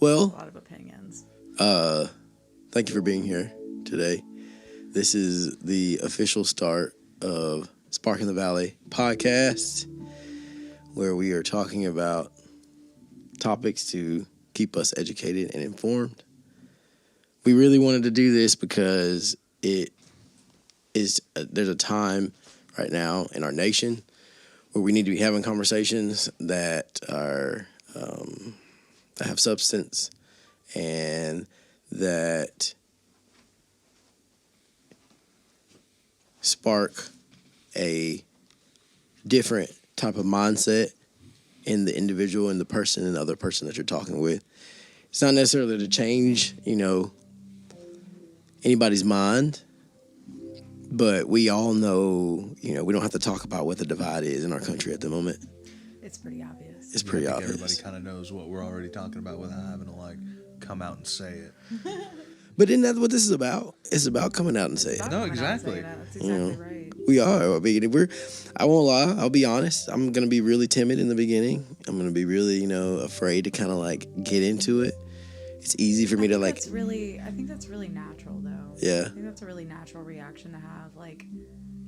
Well, a lot of opinions. Thank you for being here today. This is the official start of Spark in the Valley podcast, where we are talking about topics to keep us educated and informed. We really wanted to do this because there's a time right now in our nation where we need to be having conversations that are that have substance and that spark a different type of mindset in the individual and the person and the other person that you're talking with. It's not necessarily to change, anybody's mind, but we all know, we don't have to talk about what the divide is in our country at the moment. It's pretty obvious. It's pretty obvious. Everybody kind of knows what we're already talking about without having to come out and say it. But isn't that what this is about? It's about coming out and saying it. No, exactly. That's exactly right. We are. I won't lie. I'll be honest. I'm going to be really timid in the beginning. I'm going to be really, afraid to kind of get into it. It's easy for me to I think that's really natural though. Yeah. I think that's a really natural reaction to have.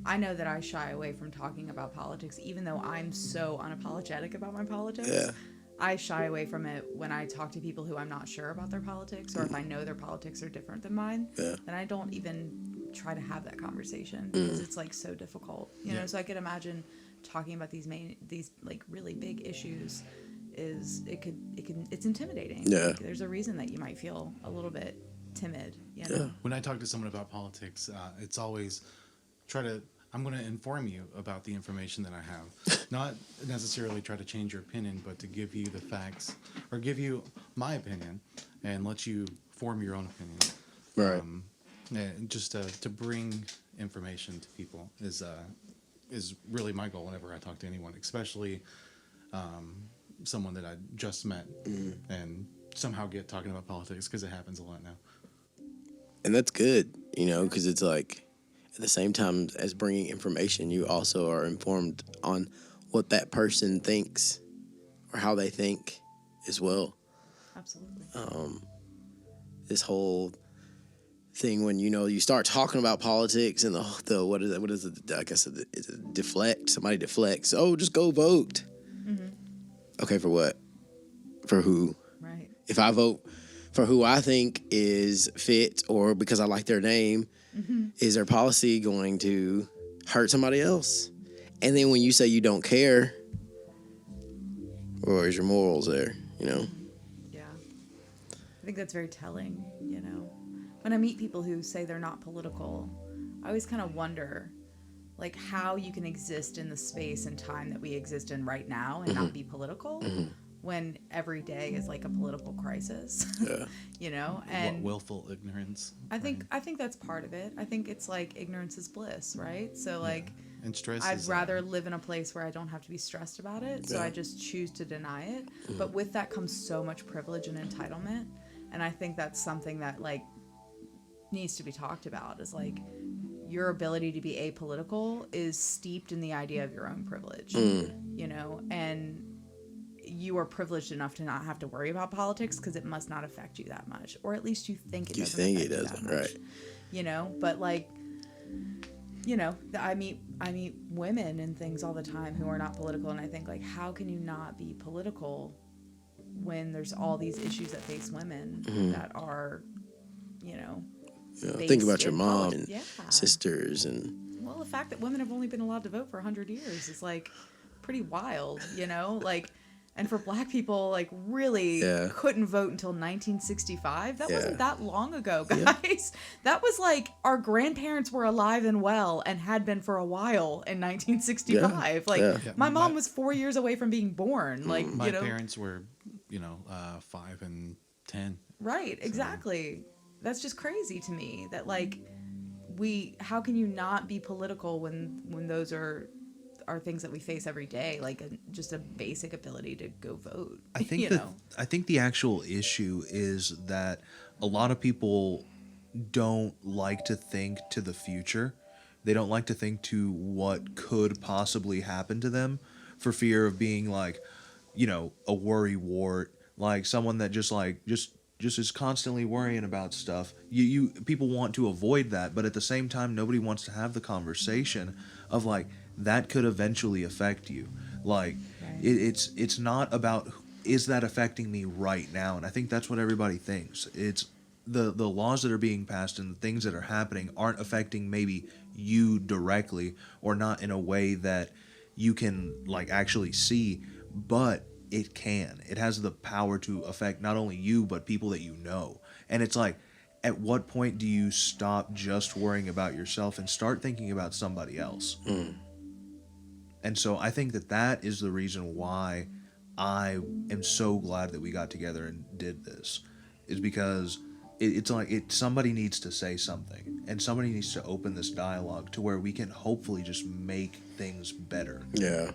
I know that I shy away from talking about politics, even though I'm so unapologetic about my politics. Yeah. I shy away from it when I talk to people who I'm not sure about their politics, or if I know their politics are different than mine. Yeah. Then I don't even try to have that conversation because it's so difficult, you know. So I could imagine talking about these really big issues it's intimidating. Yeah. There's a reason that you might feel a little bit timid, you know. Yeah. When I talk to someone about politics, it's always I'm going to inform you about the information that I have. Not necessarily try to change your opinion, but to give you the facts or give you my opinion and let you form your own opinion. Right. And just to bring information to people is really my goal whenever I talk to anyone, especially someone that I just met and somehow get talking about politics, because it happens a lot now. And that's good, because it's at the same time as bringing information, you also are informed on what that person thinks or how they think as well. Absolutely. This whole thing when, you start talking about politics and the what is it? I guess it's a deflect. Somebody deflects. Oh, just go vote. Mm-hmm. Okay, for what? For who? Right. If I vote for who I think is fit or because I like their name, is their policy going to hurt somebody else? And then when you say you don't care, or is your morals there, Yeah. I think that's very telling, When I meet people who say they're not political, I always kind of wonder, how you can exist in the space and time that we exist in right now and not be political when every day is a political crisis. Yeah. And willful ignorance. I think that's part of it. I think it's ignorance is bliss, right? So and stress. I'd rather live in a place where I don't have to be stressed about it, so I just choose to deny it. But with that comes so much privilege and entitlement, and I think that's something that needs to be talked about. Is your ability to be apolitical is steeped in the idea of your own privilege, and you are privileged enough to not have to worry about politics because it must not affect you that much, or at least you think it doesn't. You think it doesn't, right? But I meet women and things all the time who are not political, and I think how can you not be political when there's all these issues that face women that are, think about your mom and sisters and. Well, the fact that women have only been allowed to vote for 100 years is pretty wild, And for black people, really couldn't vote until 1965. That wasn't that long ago, guys. Yeah. That was our grandparents were alive and well and had been for a while in 1965. My mom was 4 years away from being born. My parents were, 5 and 10. Right, exactly. That's just crazy to me that how can you not be political when those are things that we face every day, just a basic ability to go vote. I think the actual issue is that a lot of people don't like to think to the future. They don't like to think to what could possibly happen to them for fear of being a worry wart like someone that just is constantly worrying about stuff. You people want to avoid that, but at the same time, nobody wants to have the conversation of like that could eventually affect you. Like Right. it's not about is that affecting me right now, and I think that's what everybody thinks. It's the laws that are being passed and the things that are happening aren't affecting maybe you directly or not in a way that you can like actually see, but it can. It has the power to affect not only you but people that you know. And it's like, at what point do you stop just worrying about yourself and start thinking about somebody else? And so I think that is the reason why I am so glad that we got together and did this, is because it's like somebody needs to say something and somebody needs to open this dialogue to where we can hopefully just make things better. Yeah.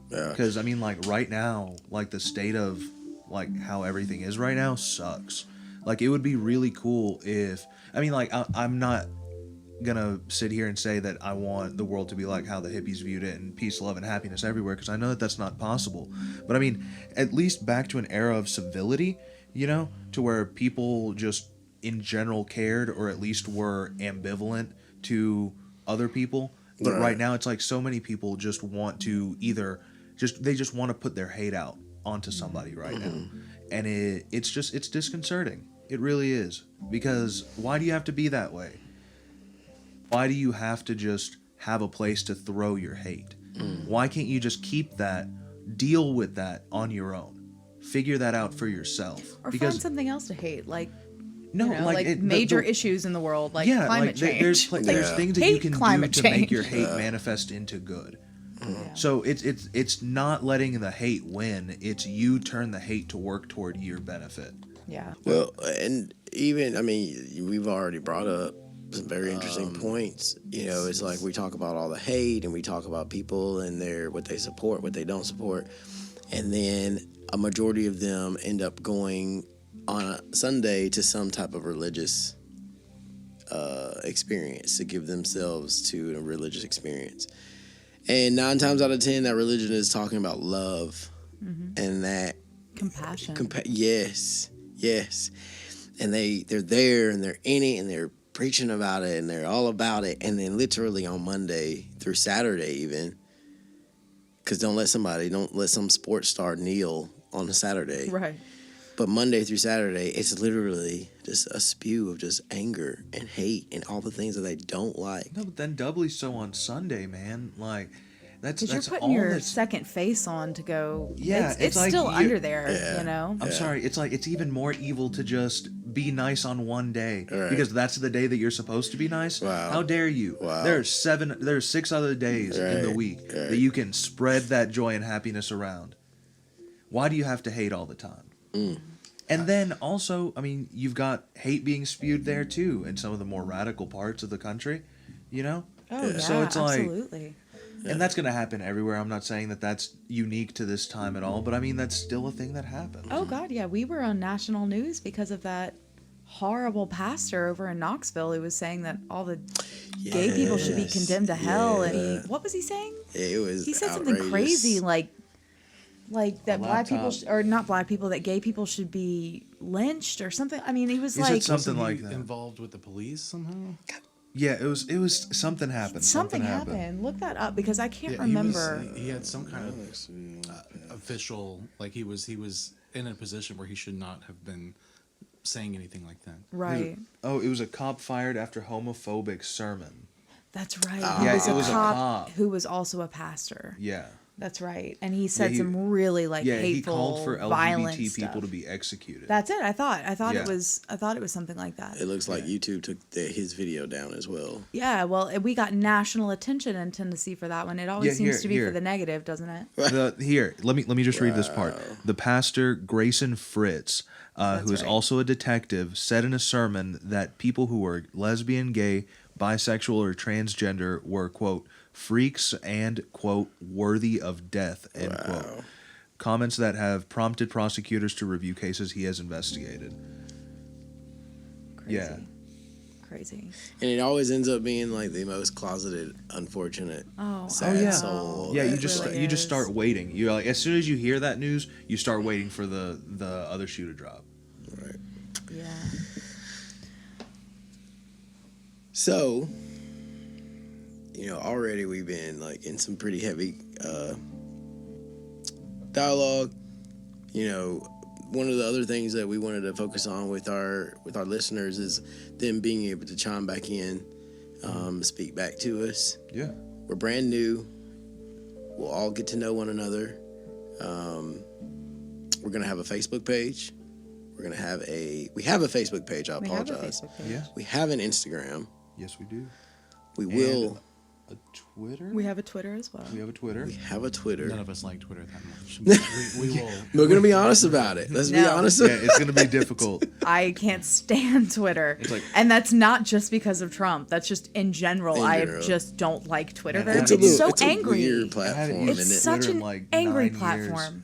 Because I mean, like right now, like the state of like how everything is right now sucks. Like it would be really cool if, I mean, like I'm not gonna sit here and say that I want the world to be like how the hippies viewed it and peace, love, and happiness everywhere, because I know that that's not possible. But I mean, at least back to an era of civility, you know, to where people just in general cared or at least were ambivalent to other people. But right now it's like so many people just want to they just want to put their hate out onto somebody right now. And it's disconcerting. It really is. Because why do you have to be that way? Why do you have to just have a place to throw your hate? Why can't you just keep that, deal with that on your own? Figure that out for yourself. Or because find something else to hate, like no, you know, like major issues in the world, like yeah, climate like change. there's things that you can do climate to make change. your hate manifest into good. Yeah. So it's not letting the hate win. It's you turn the hate to work toward your benefit. Yeah. Well, and even, I mean, we've already brought up some very interesting points. You know, it's like we talk about all the hate and we talk about people and what they support, what they don't support. And then a majority of them end up going on a Sunday to some type of religious experience, to give themselves to a religious experience. And 9 times out of 10, that religion is talking about love and that Compassion. yes. And they're there and they're in it and they're preaching about it and they're all about it. And then literally on Monday through Saturday even, because don't let some sports star kneel on a Saturday. Right. But Monday through Saturday, it's literally just a spew of just anger and hate and all the things that they don't like. No, but then doubly so on Sunday, man. Like that's Because you're putting all your that's, second face on to go. Yeah, it's like still you- under there, you know. I'm sorry. It's like it's even more evil to just be nice on one day Right. because that's the day that you're supposed to be nice. Wow. How dare you? Wow. There's 6 other days in the Right, week right. that you can spread that joy and happiness around. Why do you have to hate all the time? And then also, I mean, you've got hate being spewed there too in some of the more radical parts of the country, you know? Oh yeah, So it's like- absolutely. And that's going to happen everywhere. I'm not saying that that's unique to this time at all, but I mean, that's still a thing that happens. Oh God, yeah, we were on national news because of that horrible pastor over in Knoxville who was saying that all the gay people should be Yes, condemned to hell. yeah. And what was he saying? It was He said something outrageous. crazy like that black people laptop. or not black people, that gay people should be lynched or something. I mean, he was He said like something Wasn't like he that. involved with the police somehow? Yeah, it was something happened. something happened. Look that up because I can't Yeah, remember. He had some kind of official, like he was in a position where he should not have been saying anything like that. Right. Oh, it was a cop fired after homophobic sermon. That's right. Yeah, he it was was a a cop cop. who was also a pastor. Yeah. That's right. And he said he- some really like Yeah, he hateful, called for violent LGBT stuff. people to be executed. That's it. I thought Yeah. it was something like that. It looks like YouTube took his video down as well. Yeah, well, we got national attention in Tennessee for that one. It always Yeah, seems to be here. for the negative, doesn't it? Let me just read this part. The pastor Grayson Fritz, That's who is right. also a detective, said in a sermon that people who were lesbian, gay, bisexual, or transgender were, quote, freaks and, quote, worthy of death, end quote. Comments that have prompted prosecutors to review cases he has investigated. Crazy. Yeah. Crazy. And it always ends up being like the most closeted, unfortunate, sad yeah. soul. Yeah, that, you just really you just is. start waiting. You're like, as soon as you hear that news, you start waiting for the other shoe to drop. Right. Yeah. So, already we've been like in some pretty heavy dialogue. One of the other things that we wanted to focus on with our listeners is them being able to chime back in, speak back to us. Yeah. We're brand new. We'll all get to know one another. We're gonna have a Facebook page. We have a Facebook page. I apologize. Yeah. We have an Instagram. Yes, we do. We will. A Twitter. We have a Twitter as well. We have a Twitter. We have a Twitter. None of us like Twitter that much. we will. We're gonna be honest about it. Let's be No. honest. Yeah, it's gonna be difficult. I can't stand Twitter. It's like- and that's not just because of Trump. That's just in general. In I general. just don't like Twitter Man, very much. it's a It's so it's angry. a weird I haven't platform, used It's isn't it? such Twitter in an like angry 9 platform.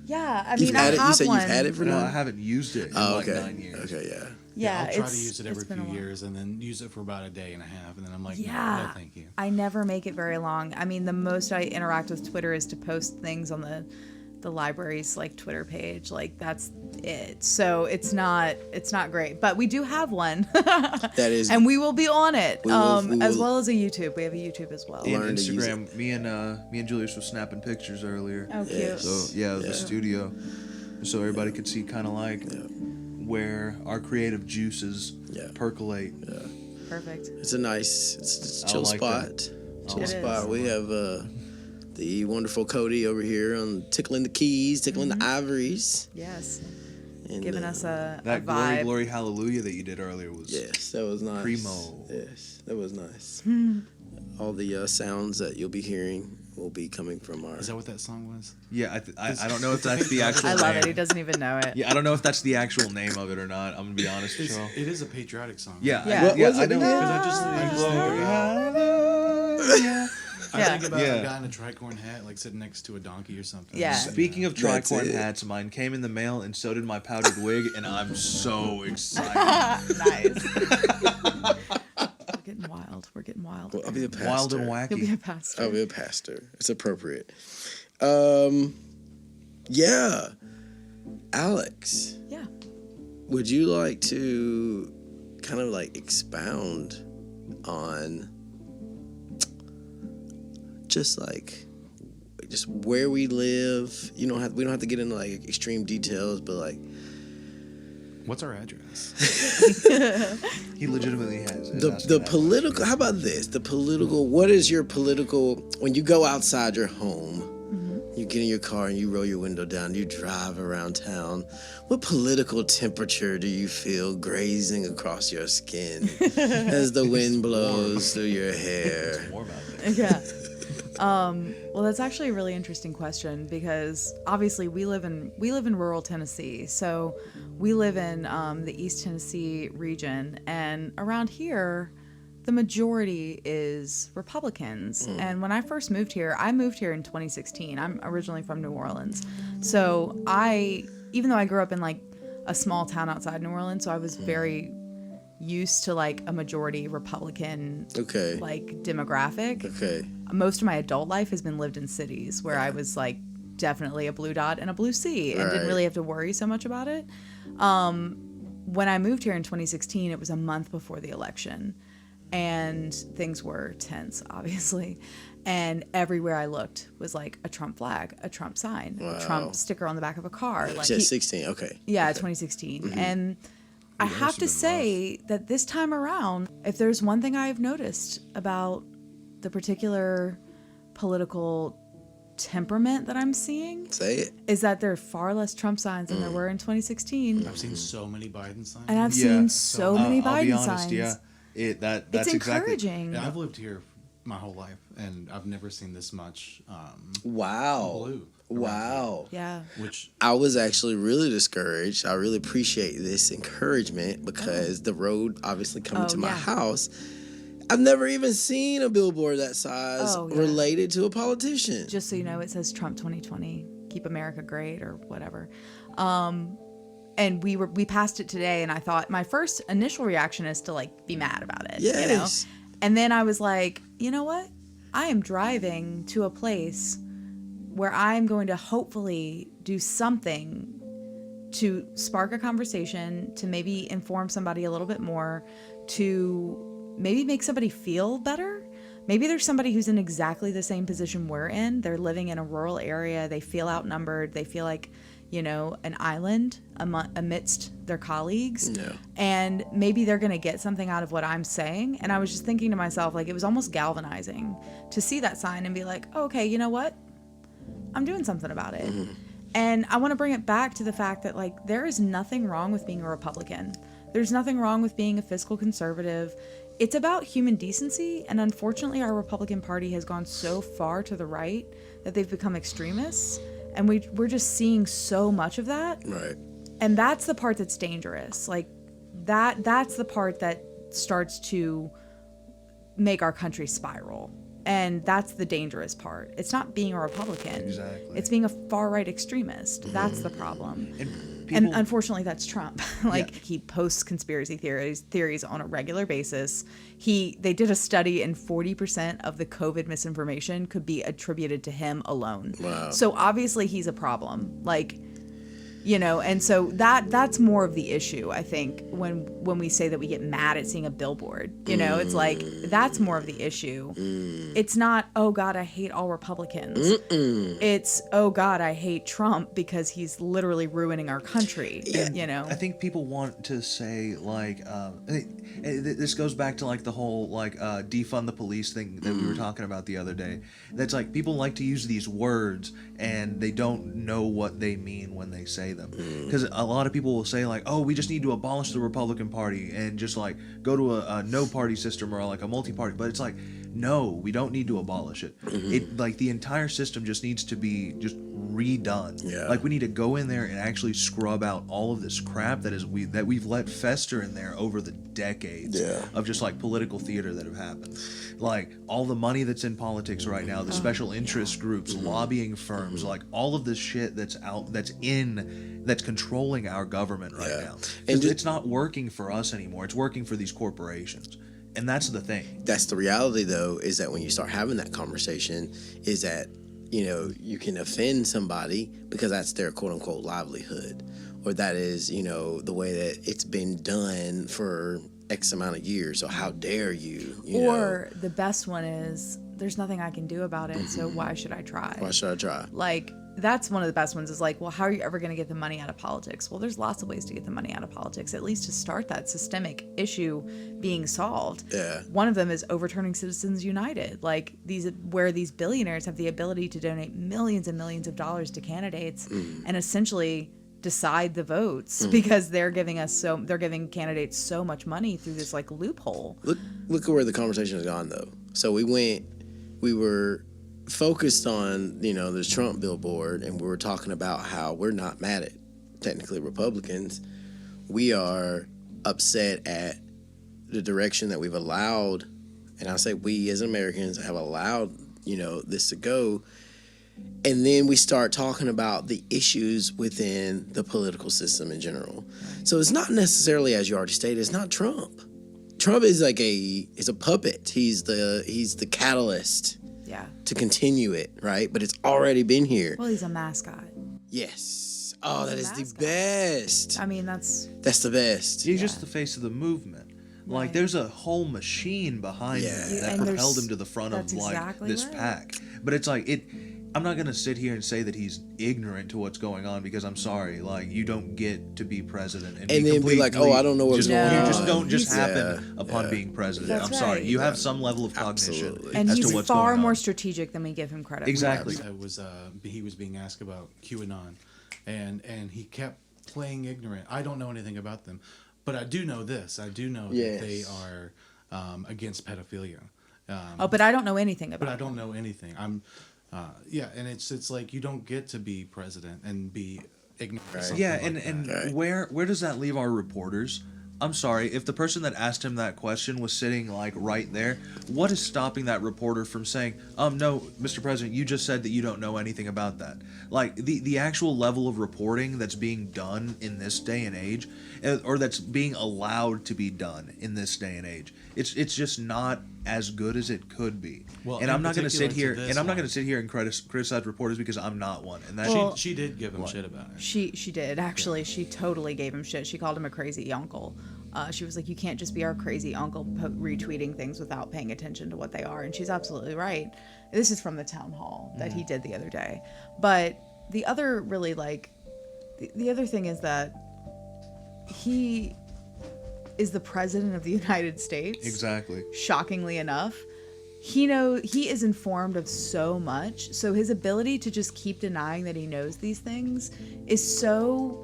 Yeah, I You've mean, had I it. have You said one. you've had it for No, I now. haven't used it in Oh, like okay. 9 years. Okay, yeah. Yeah, I'll try to it's- use it every it's been a few while. years and then use it for about a day and a half, and then I'm like, Yeah. no, thank you. I never make it very long. I mean, the most I interact with Twitter is to post things on the library's like Twitter page. Like that's it. So it's not great. But we do have one. That is. and we will be on it. We as will- well as a YouTube. We have a YouTube as well. And Learn to use Instagram. Me and Julius were snapping pictures earlier. Oh, cute. Yes. So yeah, it was Yeah. the studio, so everybody could see kind of like where our creative juices Yeah. percolate. Perfect. It's a nice, it's a I chill like spot. that. Chill It spot. is. We have the wonderful Cody over here on tickling the keys, tickling the ivories. Yes. And, Giving us a That vibe. glory, glory, hallelujah that you did earlier was Yes, that was nice. Primo. Yes, that was nice. All the sounds that you'll be hearing will be coming from our. Is that what that song was? Yeah. I don't know if that's the actual. I love name. it. He doesn't even know it. Yeah, I don't know if that's the actual name of it or not. I'm gonna be honest with It's, y'all. it is a patriotic song. Yeah, Yeah. What was I it know. again? Because I just think about, I Yeah. think about Yeah. a guy in a tricorn hat, like sitting next to a donkey or something. Yeah. Speaking of That's tricorn it. hats, mine came in the mail, and so did my powdered wig, and I'm so excited. Nice. We're getting wild. We're getting wild. Well, I'll be a pastor. Wild and You'll wacky. be a pastor. I'll be a pastor. It's appropriate. Yeah. Alex, Yeah. would you like to kind of like expound on just where we live? We don't have to get into like extreme details, but like What's our address? He legitimately has. the political. How about this? The political. What is your political? When you go outside your home, you get in your car and you roll your window down. You drive around town. What political temperature do you feel grazing across your skin as the wind blows through your hair? Warm out there. Yeah. Well, that's actually a really interesting question because obviously we live in rural Tennessee, so we live in the East Tennessee region, and around here, the majority is Republicans. And when I first moved here, I moved here in 2016. I'm originally from New Orleans, so even though I grew up in like a small town outside New Orleans, so I was very used to like a majority Republican Okay. like demographic. Okay. Most of my adult life has been lived in cities where I was like definitely a blue dot and a blue C and didn't Right. really have to worry so much about it. When I moved here in 2016, it was a month before the election and things were tense, obviously. And everywhere I looked was like a Trump flag, a Trump sign, a Trump sticker on the back of a car. Like Just 16. Okay. yeah, 2016. And I have to say that this time around, if there's one thing I've noticed about the particular political temperament that I'm seeing, Say it. is that there are far less Trump signs than there were in 2016. I've seen so many Biden signs. And I've Yeah. seen so many I'll be Biden honest, signs. yeah. That's It's exactly. encouraging. Yeah, I've lived here my whole life, and I've never seen this much Wow. blue. Wow. Yeah. Which I was actually really discouraged. I really appreciate this encouragement because the road obviously coming Oh, to my yeah. house, I've never even seen a billboard that size Oh, yeah. related to a politician. Just so you know, it says Trump 2020, keep America great or whatever. and we passed it today, and I thought my first initial reaction is to like be mad about it. Yes. And then I was like, you know what? I am driving to a place where I'm going to hopefully do something to spark a conversation, to maybe inform somebody a little bit more, to maybe make somebody feel better. Maybe there's somebody who's in exactly the same position we're in. They're living in a rural area. They feel outnumbered. They feel like, an island amidst their colleagues. Yeah. And maybe they're going to get something out of what I'm saying. And I was just thinking to myself, like, it was almost galvanizing to see that sign and be like, oh, okay, you know what? I'm doing something about it. Mm-hmm. And I want to bring it back to the fact that, like, there is nothing wrong with being a Republican. There's nothing wrong with being a fiscal conservative. It's about human decency. And unfortunately, our Republican Party has gone so far to the right that they've become extremists. And we're just seeing so much of that. Right. And that's the part that's dangerous. Like, that's the part that starts to make our country spiral. And that's the dangerous part. It's not being a Republican. Exactly. It's being a far-right extremist. That's the problem. And And unfortunately, that's Trump. He posts conspiracy theories on a regular basis. They did a study, and 40% of the COVID misinformation could be attributed to him alone. Wow. So obviously, he's a problem. And so that's more of the issue, I think, when we say that we get mad at seeing a billboard. It's like, that's more of the issue. It's not, oh God, I hate all Republicans. It's, oh God, I hate Trump because he's literally ruining our country. I think people want to say, like, this goes back to, like, the whole, like, defund the police thing that we were talking about the other day. That's like, people like to use these words and they don't know what they mean when they say them. Because a lot of people will say, like, oh, we just need to abolish the Republican Party and just, like, go to a no-party system or, like, a multi-party. But it's like, no, we don't need to abolish it. It, like, the entire system just needs to be just redone. Yeah. Like, we need to go in there and actually scrub out all of this crap that we've let fester in there over the decades of just, like, political theater that have happened. Like, all the money that's in politics right now, the special interest groups, lobbying firms, like, all of this shit that's controlling our government right now. And it's not working for us anymore. It's working for these corporations. And that's the thing. That's the reality, though, is that when you start having that conversation, is that, you can offend somebody because that's their quote-unquote livelihood. Or that is, the way that it's been done for X amount of years. So how dare you, Or the best one is, there's nothing I can do about it, so why should I try? Why should I try? Like, that's one of the best ones is like, well, how are you ever going to get the money out of politics? Well, there's lots of ways to get the money out of politics, at least to start that systemic issue being solved. Yeah. One of them is overturning Citizens United, like where these billionaires have the ability to donate millions and millions of dollars to candidates and essentially decide the votes because they're giving candidates so much money through this like loophole. Look at where the conversation has gone, though. So we were focused on, this Trump billboard, and we were talking about how we're not mad at technically Republicans. We are upset at the direction that we've allowed, and I say we as Americans have allowed, this to go. And then we start talking about the issues within the political system in general. So it's not necessarily, as you already stated, it's not Trump. Trump is like is a puppet. He's the catalyst. Yeah. To continue it, right? But it's already been here. Well, he's a mascot. Yes. Oh, that is the best. I mean, that's the best. He's just the face of the movement. Like, there's a whole machine behind him that propelled him to the front of, like, exactly this pack. But it's like, I'm not going to sit here and say that he's ignorant to what's going on, because I'm sorry, like, you don't get to be president and then be like, oh, I don't know what's going on. You just don't happen upon being president. That's I'm sorry. right. You have some level of cognition and as he's to what's far going more on. strategic than we give him credit Exactly. for. He was being asked about QAnon, and he kept playing ignorant. I don't know anything about them, but I do know this. I do know that they are against pedophilia. But I don't know anything about it. But I don't know anything. And it's like, you don't get to be president and be ignorant. Right. Or Yeah, something and like that. where does that leave our reporters? I'm sorry, if the person that asked him that question was sitting like right there, what is stopping that reporter from saying, no, Mr. President, you just said that you don't know anything about that? Like the actual level of reporting that's being done in this day and age, or that's being allowed to be done in this day and age, it's just not as good as it could be. Well, and I'm not going to sit here and criticize reporters because I'm not one. And that she did give him shit about it. She did actually. Yeah. She totally gave him shit. She called him a crazy uncle. She was like, you can't just be our crazy uncle retweeting things without paying attention to what they are. And she's absolutely right. This is from the town hall that he did the other day. But the other really the other thing is that he is the president of the United States. Exactly. Shockingly enough. He is informed of so much. So his ability to just keep denying that he knows these things is so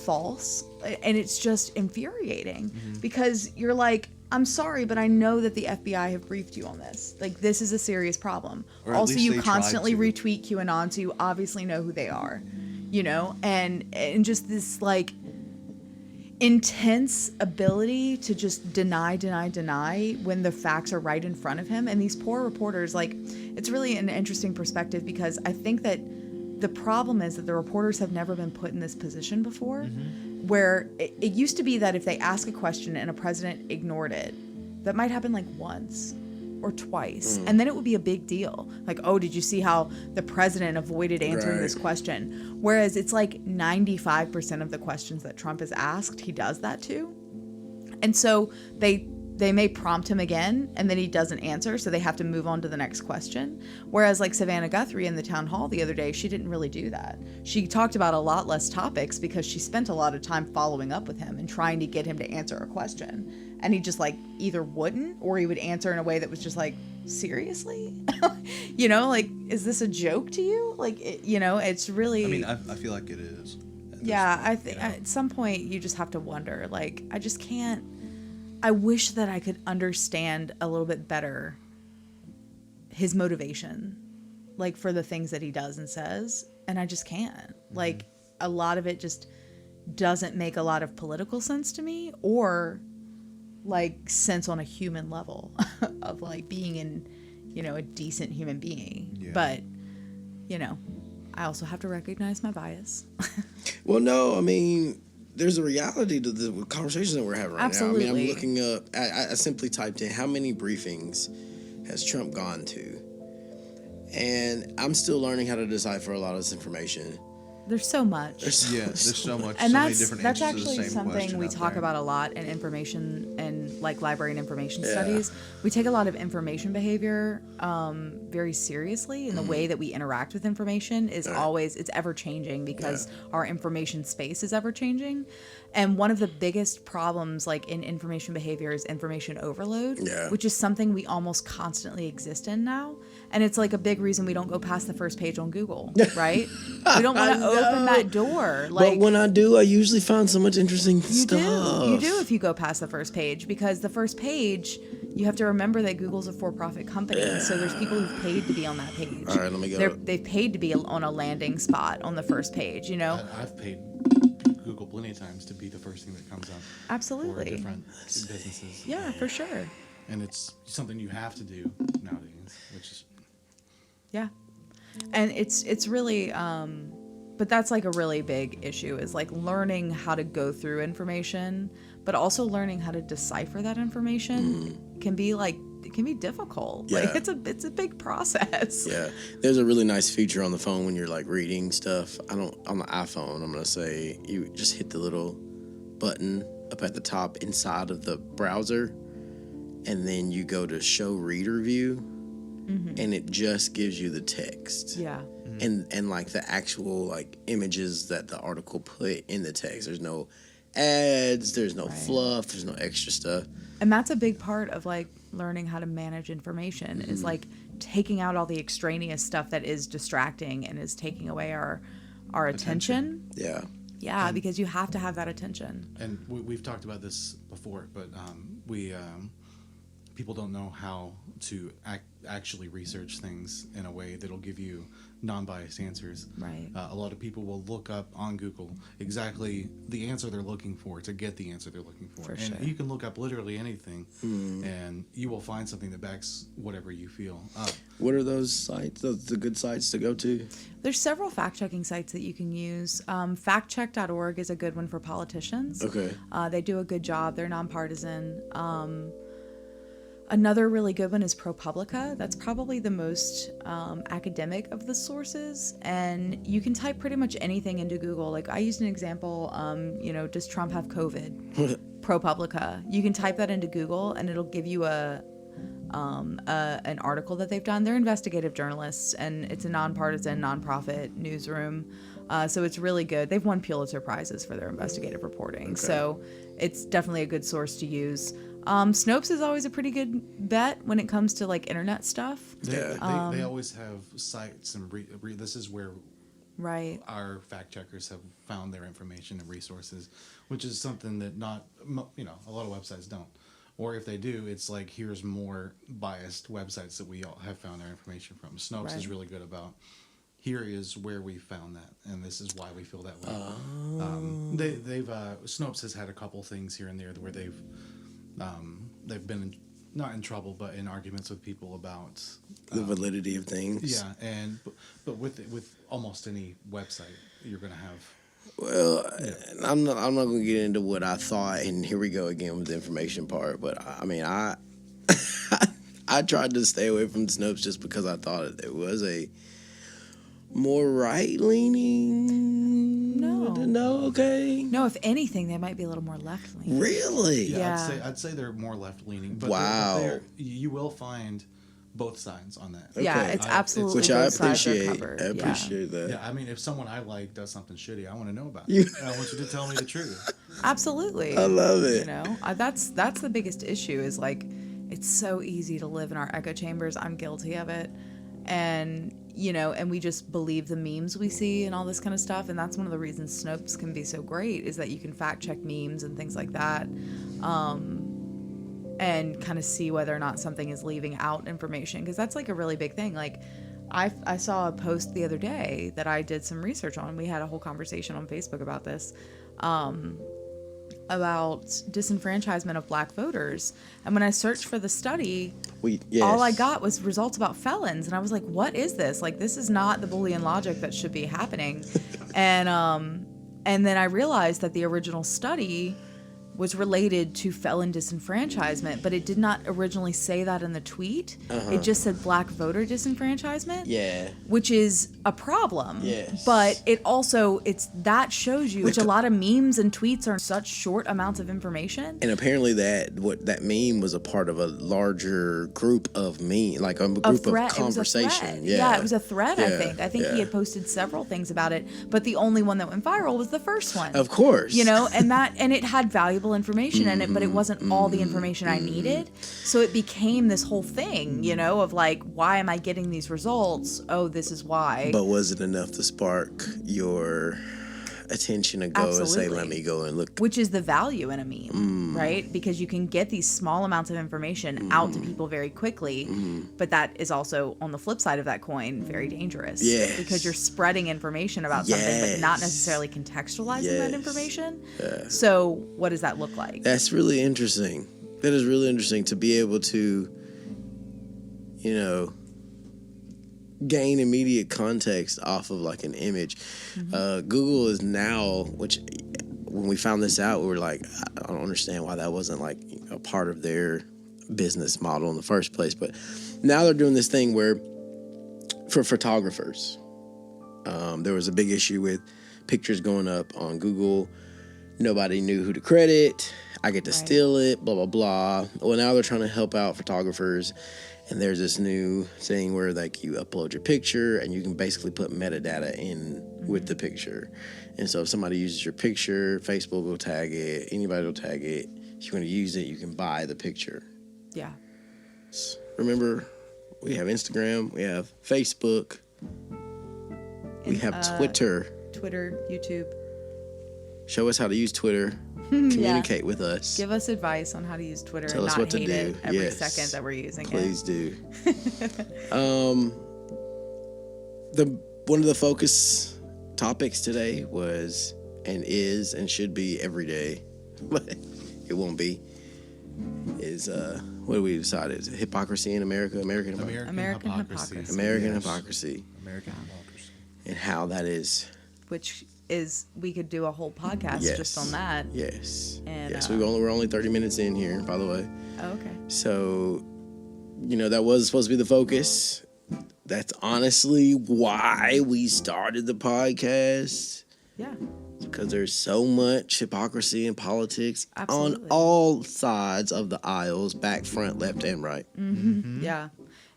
false, and it's just infuriating because you're like, I'm sorry, but I know that the FBI have briefed you on this. Like, this is a serious problem. Also, you constantly retweet QAnon, so you obviously know who they are, and just this like intense ability to just deny when the facts are right in front of him. And these poor reporters, like, it's really an interesting perspective because I think that the problem is that the reporters have never been put in this position before, where it used to be that if they ask a question and a president ignored it, that might happen like once or twice, and then it would be a big deal. Like, oh, did you see how the president avoided answering this question? Whereas it's like 95% of the questions that Trump has asked, he does that too. And so they may prompt him again, and then he doesn't answer, so they have to move on to the next question. Whereas like Savannah Guthrie in the town hall the other day, she didn't really do that. She talked about a lot less topics because she spent a lot of time following up with him and trying to get him to answer a question. And he just like either wouldn't, or he would answer in a way that was just like, seriously? Like, is this a joke to you? Like, it's really... I mean, I feel like it is. Yeah, I think at some point you just have to wonder, like, I just can't... I wish that I could understand a little bit better his motivation, like, for the things that he does and says, and I just can't. Like, a lot of it just doesn't make a lot of political sense to me, or like sense on a human level of like being a decent human being. Yeah. But I also have to recognize my bias. Well, no, I mean, there's a reality to the conversations that we're having right Absolutely. now. I mean, I'm looking up, I simply typed in how many briefings has Trump gone to? And I'm still learning how to decipher a lot of this information. There's so much. There's so much. And so many different that's answers to the actually same something we talk there. about a lot in information and like library and information studies. We take a lot of information behavior very seriously, and the way that we interact with information is it's ever changing because our information space is ever changing. And one of the biggest problems like in information behavior is information overload, which is something we almost constantly exist in now. And it's like a big reason we don't go past the first page on Google, right? We don't want to open that door. Like, but when I do, I usually find so much interesting stuff. You do if you go past the first page, because the first page, you have to remember that Google's a for-profit company. Yeah. So there's people who've paid to be on that page. All right, let me go. They've paid to be on a landing spot on the first page, I've paid Google plenty of times to be the first thing that comes up. Absolutely. For different businesses. Yeah, for sure. And it's something you have to do nowadays, which is... Yeah. And it's really... but that's like a really big issue, is like learning how to go through information, but also learning how to decipher that information can be difficult. Yeah. Like it's a big process. Yeah. There's a really nice feature on the phone when you're like reading stuff. On the iPhone, I'm going to say you just hit the little button up at the top inside of the browser, and then you go to show reader view, and it just gives you the text. Yeah. And like the actual like images that the article put in the text. There's no ads, there's no fluff, there's no extra stuff. And that's a big part of like learning how to manage information, is like taking out all the extraneous stuff that is distracting and is taking away our attention. Yeah. Yeah, because you have to have that attention. And we've talked about this before, but people don't know how to actually research things in a way that'll give you non-biased answers. Right. A lot of people will look up on Google exactly the answer they're looking for to get the answer they're looking for. And sure. you can look up literally anything, and you will find something that backs whatever you feel up. What are those sites? The good sites to go to? There's several fact-checking sites that you can use. Factcheck.org is a good one for politicians. Okay. They do a good job. They're nonpartisan. Another really good one is ProPublica. That's probably the most academic of the sources. And you can type pretty much anything into Google. Like I used an example, does Trump have COVID? ProPublica. You can type that into Google and it'll give you an article that they've done. They're investigative journalists and it's a nonpartisan, nonprofit newsroom. So it's really good. They've won Pulitzer Prizes for their investigative reporting. Okay. So it's definitely a good source to use. Snopes is always a pretty good bet when it comes to like internet stuff. They always have sites and this is where our fact checkers have found their information and resources, which is something that a lot of websites don't. Or if they do, it's like here's more biased websites that we all have found our information from. Snopes is really good about here is where we found that, and this is why we feel that way. Snopes has had a couple things here and there where they've been not in trouble, but in arguments with people about the validity of things. Yeah, but with almost any website, you're going to have. Well, I'm not going to get into what I thought, and here we go again with the information part. But I mean, I tried to stay away from Snopes just because I thought it was a more right-leaning. No, okay. No, if anything, they might be a little more left-leaning. Really? Yeah. I'd say they're more left-leaning. But wow. You will find both sides on that. Okay. Yeah, it's absolutely which I both sides are appreciate. covered. I appreciate that. Yeah, I mean, if someone I like does something shitty, I want to know about it. I want you to tell me the truth. Absolutely. I love it. That's the biggest issue is like, it's so easy to live in our echo chambers. I'm guilty of it. And we just believe the memes we see and all this kind of stuff. And that's one of the reasons Snopes can be so great is that you can fact check memes and things like that. And kind of see whether or not something is leaving out information. Because that's like a really big thing. Like I saw a post the other day that I did some research on. We had a whole conversation on Facebook about this. About disenfranchisement of black voters. And when I searched for the study, all I got was results about felons. And I was like, what is this? Like, this is not the Boolean logic that should be happening. And then I realized that the original study was related to felon disenfranchisement, but it did not originally say that in the tweet. It just said black voter disenfranchisement. Yeah. Which is a problem. Yes. But it also, that shows you, which a lot of memes and tweets are such short amounts of information. And apparently that meme was a part of a larger group of like a group of conversation. Yeah, it was a thread, I think. I think he had posted several things about it, but the only one that went viral was the first one. Of course. And it had valuable information in it, but it wasn't all the information I needed. So it became this whole thing, of like, why am I getting these results? Oh, this is why. But was it enough to spark your attention to go and say, let me go and look? Which is the value in a meme, right? Because you can get these small amounts of information out to people very quickly, but that is also, on the flip side of that coin, very dangerous. Yes. Because you're spreading information about something, but not necessarily contextualizing that information. Yeah. So what does that look like? That's really interesting. That is really interesting to be able to, gain immediate context off of like an image. Google is now, which when we found this out, we were like, I don't understand why that wasn't like a part of their business model in the first place. But now they're doing this thing where for photographers, there was a big issue with pictures going up on Google. Nobody knew who to credit. I get to steal it, blah, blah, blah. Well, now they're trying to help out photographers. And there's this new thing where like you upload your picture and you can basically put metadata in with the picture. And so if somebody uses your picture, Facebook will tag it, anybody will tag it. If you want to use it, you can buy the picture. Yeah. Remember, we have Instagram, we have Facebook, we have Twitter. Twitter, YouTube. Show us how to use Twitter. Communicate with us. Give us advice on how to use Twitter Tell and us not what to hate do. it every Yes. second that we're using Please it. do. One of the focus topics today was and is and should be every day, but it won't be. Is what do we decide? Is it hypocrisy in America? American hypocrisy. American hypocrisy. American Yes. hypocrisy. American hypocrisy. And how that is. Which is, we could do a whole podcast Yes. just on that. Yes. And, yes. We're only 30 minutes in here, by the way. Oh, okay. So, that was supposed to be the focus. That's honestly why we started the podcast. Yeah. Because there's so much hypocrisy in politics Absolutely. on all sides of the aisles, back, front, left, and right. Mm-hmm. Yeah.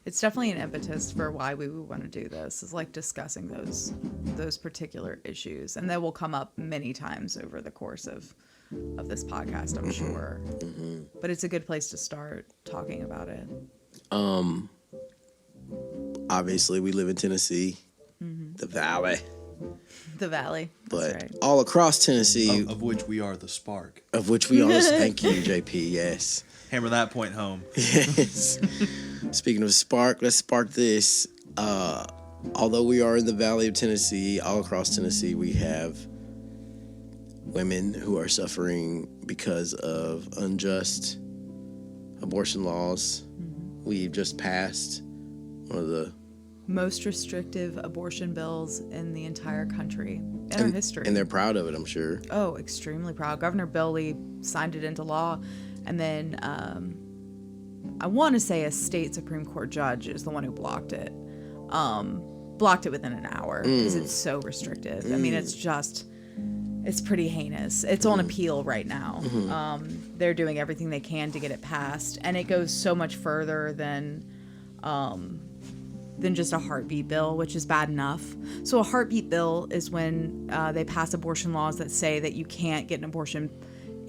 It's definitely an impetus for why we would want to do this, is like discussing those particular issues. And that will come up many times over the course of this podcast, I'm sure. Mm-hmm. But it's a good place to start talking about it. Obviously, we live in Tennessee, the Valley. The Valley. But That's right. all across Tennessee, Of which we are the spark. of which we are. Thank you, JP. Yes. Hammer that point home. Yes. Speaking of spark, let's spark this. Although we are in the Valley of Tennessee, all across Tennessee, we have women who are suffering because of unjust abortion laws. Mm-hmm. We've just passed one of the Most restrictive abortion bills in the entire country, in our history. and they're proud of it, I'm sure. Oh, extremely proud. Governor Bill Lee signed it into law. And then I want to say a state Supreme Court judge is the one who blocked it. Blocked it within an hour because it's so restrictive. I mean, it's pretty heinous. It's on appeal right now. They're doing everything they can to get it passed. And it goes so much further than just a heartbeat bill, which is bad enough. So a heartbeat bill is when they pass abortion laws that say that you can't get an abortion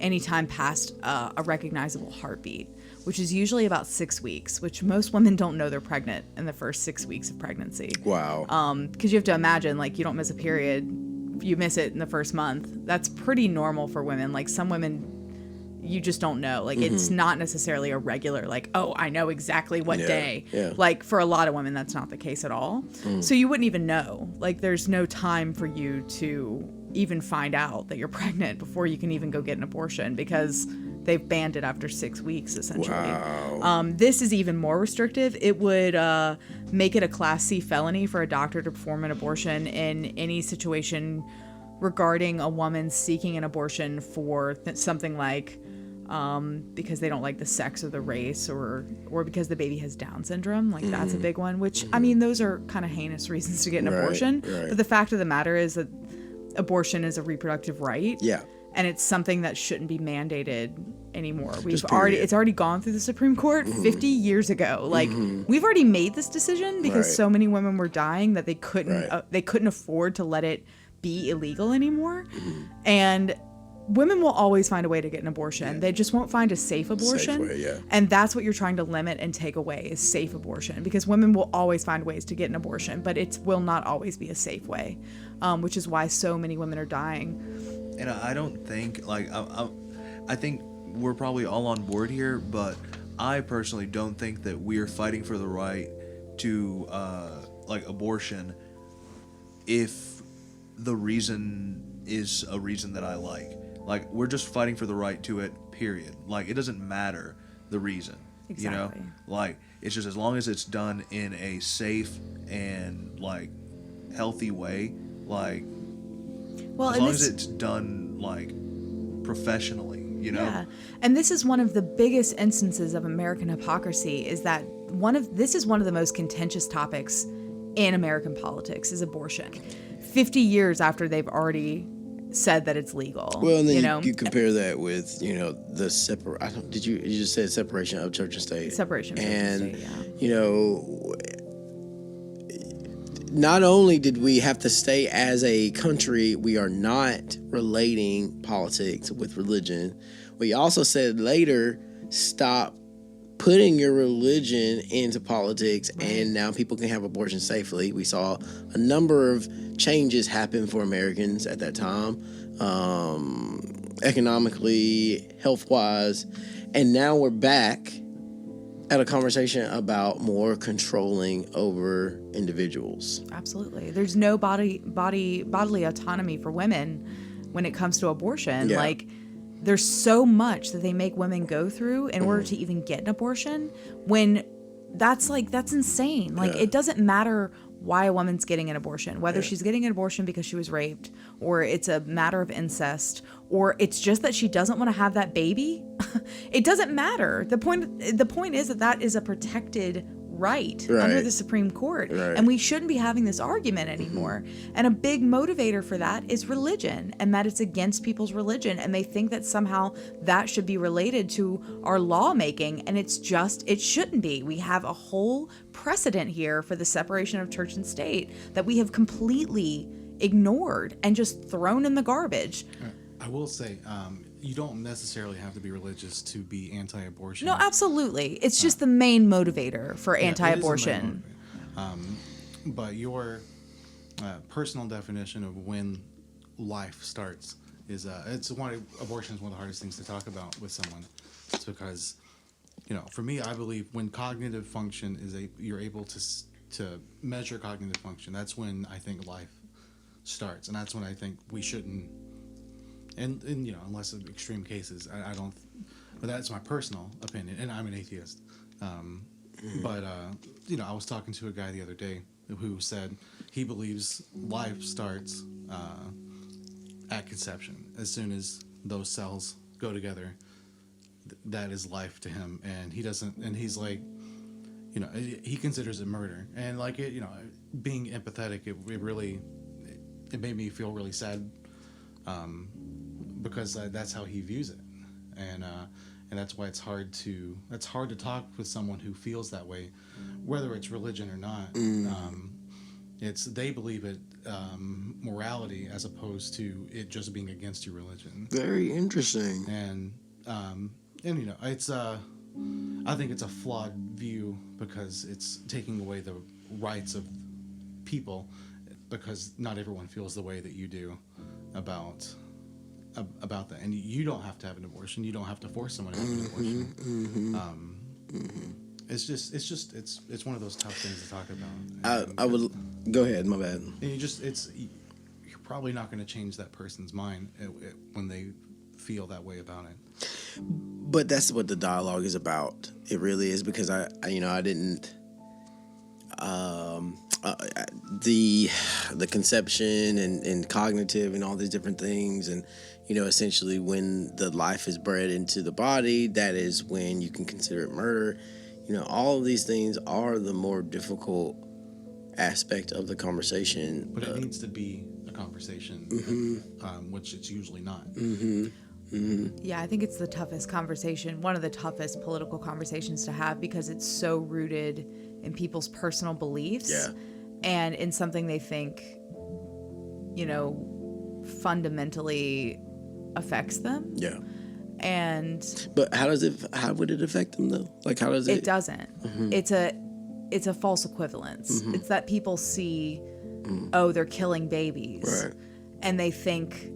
anytime past a recognizable heartbeat, which is usually about 6 weeks, which most women don't know they're pregnant in the first 6 weeks of pregnancy. Wow. Because you have to imagine, like, you don't miss a period, you miss it in the first month. That's pretty normal for women. Like, some women, you just don't know. Like, it's not necessarily a regular, like, oh, I know exactly what day. Yeah. Like, for a lot of women, that's not the case at all. So you wouldn't even know. Like, there's no time for you to even find out that you're pregnant before you can even go get an abortion, because they've banned it after 6 weeks, essentially. Wow. This is even more restrictive. It would make it a Class C felony for a doctor to perform an abortion in any situation regarding a woman seeking an abortion for something like because they don't like the sex or the race, or because the baby has Down syndrome. Like, that's a big one, which, I mean, those are kind of heinous reasons to get an abortion. Right. But the fact of the matter is that abortion is a reproductive right. Yeah. And it's something that shouldn't be mandated anymore. Just It's already gone through the Supreme Court 50 years ago. Like, we've already made this decision because Right. so many women were dying that they couldn't Right. they couldn't afford to let it be illegal anymore. And women will always find a way to get an abortion. They just won't find a safe abortion. Safe way, yeah. And that's what you're trying to limit and take away, is safe abortion, because women will always find ways to get an abortion, but it will not always be a safe way, which is why so many women are dying. And I don't think, like, I think we're probably all on board here, but I personally don't think that we're fighting for the right to, like, abortion if the reason is a reason that I like. Like, we're just fighting for the right to it, period. Like, it doesn't matter the reason, you know? Exactly. Like, it's just as long as it's done in a safe and, like, healthy way, like, Well, as and long this, as it's done, like, professionally, you know? Yeah, and this is one of the biggest instances of American hypocrisy, is that this is one of the most contentious topics in American politics, is abortion. 50 years after they've already said that it's legal. Well, and then you know, you compare that with, the you just said separation of church and state. Separation of church and state, Not only did we have to stay as a country, we are not relating politics with religion. We also said later, stop putting your religion into politics, and now people can have abortion safely. We saw a number of changes happen for Americans at that time. economically, health-wise, and now we're back at a conversation about more controlling over individuals. Absolutely. There's no bodily autonomy for women when it comes to abortion. Yeah. Like, there's so much that they make women go through in order to even get an abortion, when that's insane. Like, it doesn't matter why a woman's getting an abortion, whether she's getting an abortion because she was raped, or it's a matter of incest, or it's just that she doesn't want to have that baby. It doesn't matter. The point is that is a protected right under the Supreme Court. Right. And we shouldn't be having this argument anymore. And a big motivator for that is religion, and that it's against people's religion. And they think that somehow that should be related to our lawmaking. And it shouldn't be. We have a whole precedent here for the separation of church and state that we have completely ignored and just thrown in the garbage. I will say, you don't necessarily have to be religious to be anti-abortion. No, absolutely. It's just the main motivator for Yeah, it is the main anti-abortion. motivator. But your personal definition of when life starts is abortion is one of the hardest things to talk about with someone. It's because, for me, I believe when cognitive function you're able to measure cognitive function, that's when I think life starts, and that's when I think we shouldn't. And unless in extreme cases, I don't. But that's my personal opinion, and I'm an atheist. But I was talking to a guy the other day who said he believes life starts at conception. As soon as those cells go together, that is life to him, and he doesn't. And he's like, he considers it murder, and like it, being empathetic, it really, it made me feel really sad. Because that's how he views it, and that's why it's hard to talk with someone who feels that way, whether it's religion or not. They believe it morality as opposed to it just being against your religion. Very interesting. And it's I think it's a flawed view because it's taking away the rights of people, because not everyone feels the way that you do about that, and you don't have to have an abortion. You don't have to force someone to have an abortion. It's one of those tough things to talk about. I would go ahead. My bad. And you're probably not going to change that person's mind when they feel that way about it. But that's what the dialogue is about. It really is, because I didn't. The conception and cognitive and all these different things, and essentially when the life is bred into the body, that is when you can consider it murder. All of these things are the more difficult aspect of the conversation. But it needs to be a conversation, which it's usually not. Yeah, I think it's the toughest conversation, one of the toughest political conversations to have, because it's so rooted in people's personal beliefs. Yeah. And in something they think, fundamentally affects them. Yeah. But how would it affect them though? Like, how does it? It doesn't. It's a false equivalence. It's that people see, they're killing babies. Right. And they think,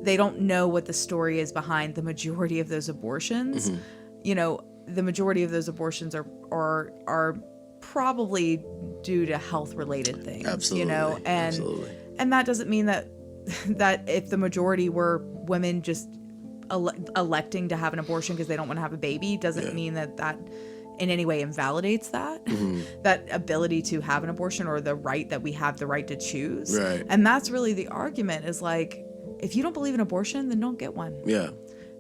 they don't know what the story is behind the majority of those abortions. The majority of those abortions are probably due to health related things. Absolutely. Absolutely. And that doesn't mean that if the majority were women just electing to have an abortion because they don't want to have a baby, doesn't mean that in any way invalidates that that ability to have an abortion, or the right that we have the right to choose. Right. And that's really the argument, is like, if you don't believe in abortion, then don't get one. Yeah.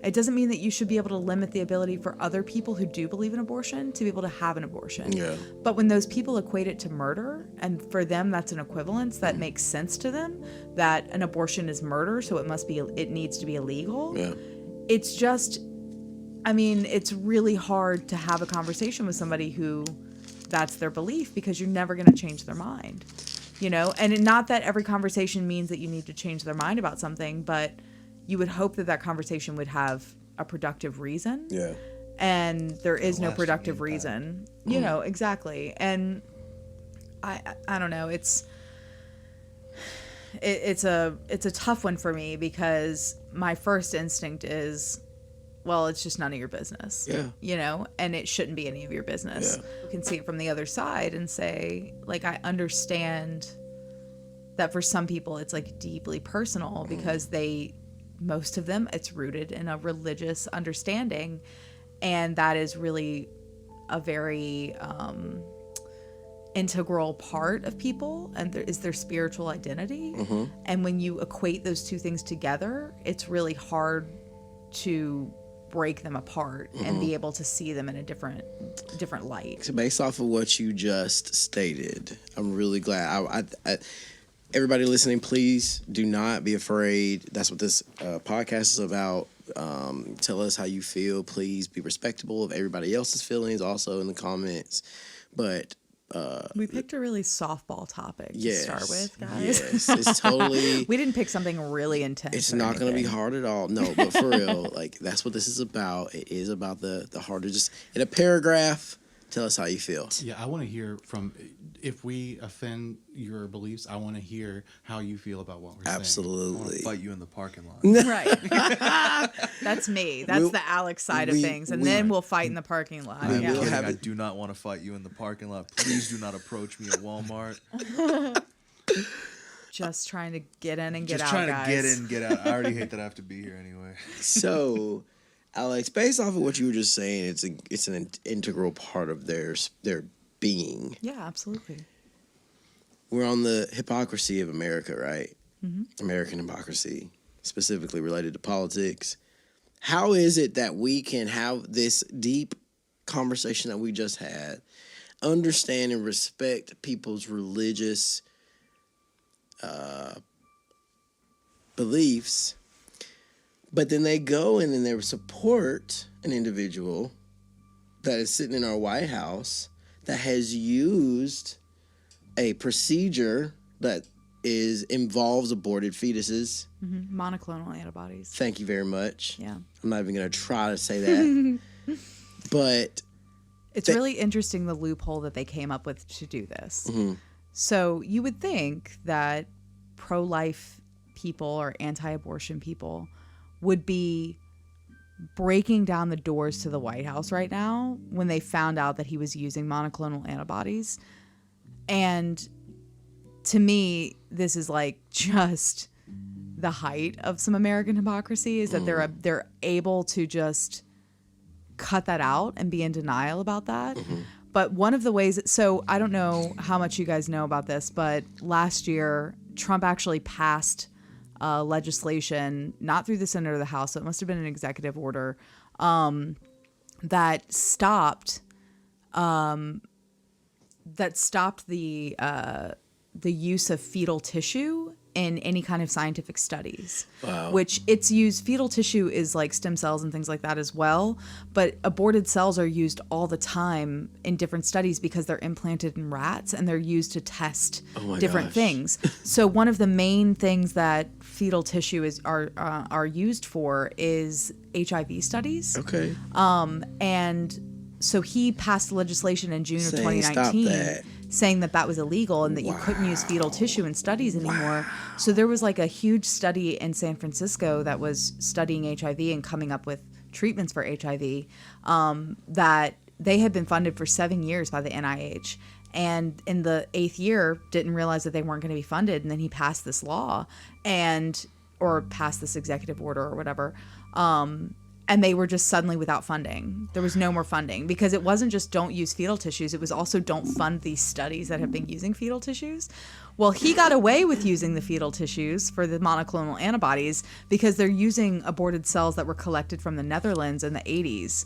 It doesn't mean that you should be able to limit the ability for other people who do believe in abortion to be able to have an abortion. Yeah. But when those people equate it to murder, and for them that's an equivalence that makes sense to them, that an abortion is murder, so it needs to be illegal. Yeah. It's just, it's really hard to have a conversation with somebody who that's their belief, because you're never going to change their mind. And not that every conversation means that you need to change their mind about something, but you would hope that conversation would have a productive reason. Yeah. And there is no lasting productive impact. reason. Exactly. And I don't know. It's a tough one for me, because my first instinct is, well, it's just none of your business. Yeah. You know, and it shouldn't be any of your business. Yeah. You can see it from the other side and say, like, I understand that for some people it's like deeply personal because most of them, it's rooted in a religious understanding. And that is really a very integral part of people, and is their spiritual identity. And when you equate those two things together, it's really hard to break them apart and be able to see them in a different light. So based off of what you just stated, I'm really glad. Everybody listening, please do not be afraid. That's what this podcast is about. Tell us how you feel. Please be respectable of everybody else's feelings, also in the comments. But we picked a really softball topic to start with, guys. Yes, it's totally. We didn't pick something really intense. It's not going to be hard at all. No, but for real, like, that's what this is about. It is about the harder. Just in a paragraph, tell us how you feel. Yeah, I want to hear from. If we offend your beliefs, I want to hear how you feel about what we're saying. Absolutely. Fight you in the parking lot. Right. That's me. That's the Alex side of things. And then we'll fight in the parking lot. I'm Yeah. kidding. I do not want to fight you in the parking lot. Please do not approach me at Walmart. Just trying to get in and get Just out, trying guys. to get in, get out. I already hate that I have to be here anyway. So, Alex, based off of what you were just saying, it's an integral part of their being. Yeah, absolutely. We're on the hypocrisy of America, right? Mm-hmm. American hypocrisy, specifically related to politics. How is it that we can have this deep conversation that we just had, understand and respect people's religious beliefs, but then they go and then they support an individual that is sitting in our White House that has used a procedure that involves aborted fetuses. Mm-hmm. Monoclonal antibodies. Thank you very much. Yeah. I'm not even going to try to say that. But it's really interesting, the loophole that they came up with to do this. Mm-hmm. So you would think that pro-life people or anti-abortion people would be breaking down the doors to the White House right now when they found out that he was using monoclonal antibodies. And to me, this is like just the height of some American hypocrisy, is that they're able to just cut that out and be in denial about that. Mm-hmm. But one of the ways, so I don't know how much you guys know about this, but last year Trump actually passed legislation, not through the Senate or the House, so it must have been an executive order, that stopped the use of fetal tissue in any kind of scientific studies. Wow. Which it's used, fetal tissue is like stem cells and things like that as well, but aborted cells are used all the time in different studies because they're implanted in rats and they're used to test different things. So one of the main things that fetal tissue are used for is HIV studies. Okay. And so he passed legislation in June of 2019 saying that was illegal and that you couldn't use fetal tissue in studies anymore. So there was like a huge study in San Francisco that was studying HIV and coming up with treatments for HIV, that they had been funded for 7 years by the NIH. And in the 8th year, didn't realize that they weren't going to be funded. And then he passed this law or passed this executive order or whatever. And they were just suddenly without funding. There was no more funding because it wasn't just don't use fetal tissues. It was also don't fund these studies that have been using fetal tissues. Well, he got away with using the fetal tissues for the monoclonal antibodies because they're using aborted cells that were collected from the Netherlands in the 80s.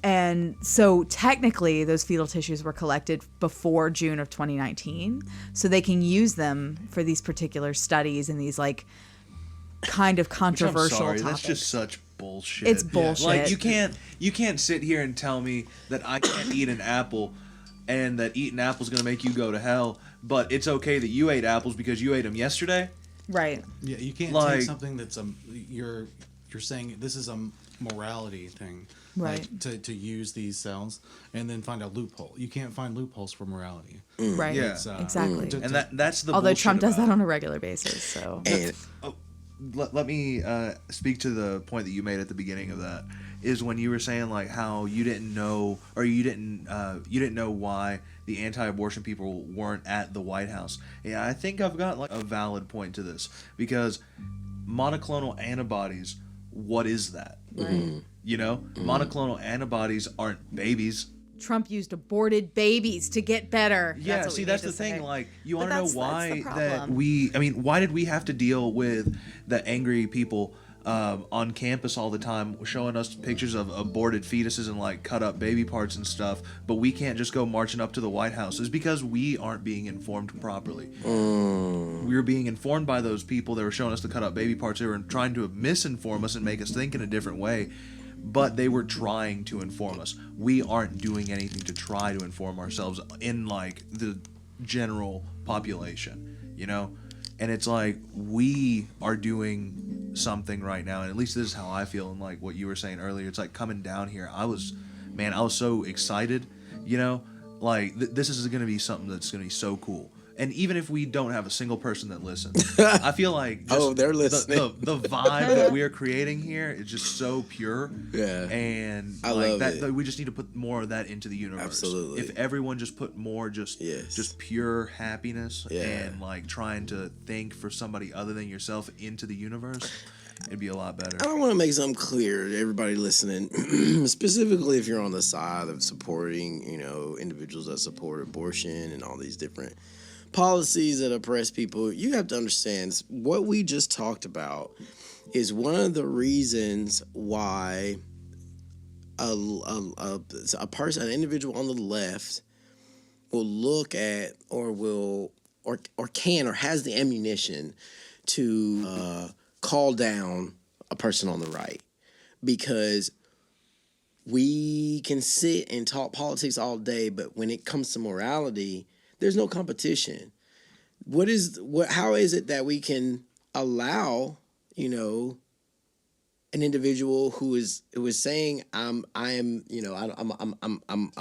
And so technically those fetal tissues were collected before June of 2019. So they can use them for these particular studies and these like kind of controversial topics. That's just such bullshit. It's bullshit. Like you can't sit here and tell me that I can't eat an apple and that eating apples going to make you go to hell, but it's okay that you ate apples because you ate them yesterday. Right. Yeah, you can't take something that's you're saying this is a morality thing. Right. Like, to use these cells and then find a loophole. You can't find loopholes for morality. Right. Yeah. Exactly. And that's the Although bullshit Trump does about that on a regular basis, so. And let me speak to the point that you made at the beginning of that. Is when you were saying like how you didn't know, or you didn't know why the anti-abortion people weren't at the White House. Yeah, I think I've got like a valid point to this, because monoclonal antibodies, what is that? Right. You know, monoclonal antibodies aren't babies. Trump used aborted babies to get better. Yeah, what see, we that's need the to thing. say. Like, you want But to know that's the why problem. why did we have to deal with the angry people on campus all the time showing us pictures of aborted fetuses and like cut up baby parts and stuff, but we can't just go marching up to the White House? Is because we aren't being informed properly. We were being informed by those people that were showing us the cut up baby parts. They were trying to misinform us and make us think in a different way. But they were trying to inform us. We aren't doing anything to try to inform ourselves in like the general population, you know? And it's like we are doing something right now, and at least this is how I feel. And like what you were saying earlier, it's like coming down here, I was so excited, you know? Like this is going to be something that's going to be so cool. And even if we don't have a single person that listens, I feel like just they're listening. the vibe that we are creating here is just so pure. Yeah. And I like love that, it. that we just need to put more of that into the universe. Absolutely. If everyone just put more just pure happiness and like trying to think for somebody other than yourself into the universe, it'd be a lot better. I want to make something clear to everybody listening, specifically if you're on the side of supporting, you know, individuals that support abortion and all these different policies that oppress people. You have to understand what we just talked about is one of the reasons why a person, an individual on the left, will look at or can or has the ammunition to call down a person on the right, because we can sit and talk politics all day, but when it comes to morality, there's no competition. How is it that we can allow, you know, an individual who is saying I'm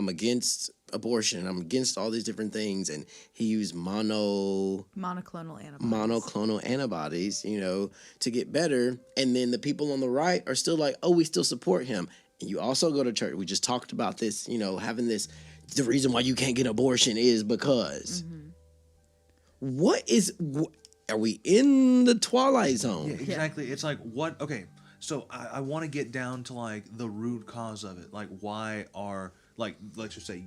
against abortion, I'm against all these different things, and he used monoclonal antibodies, you know, to get better, and then the people on the right are still like, oh, we still support him. And you also go to church. We just talked about this, you know, having this. The reason why you can't get abortion is because. Are we in the twilight zone? Yeah, exactly. Yeah. It's like, what? Okay, so I want to get down to like the root cause of it. Like, why are, like, let's just say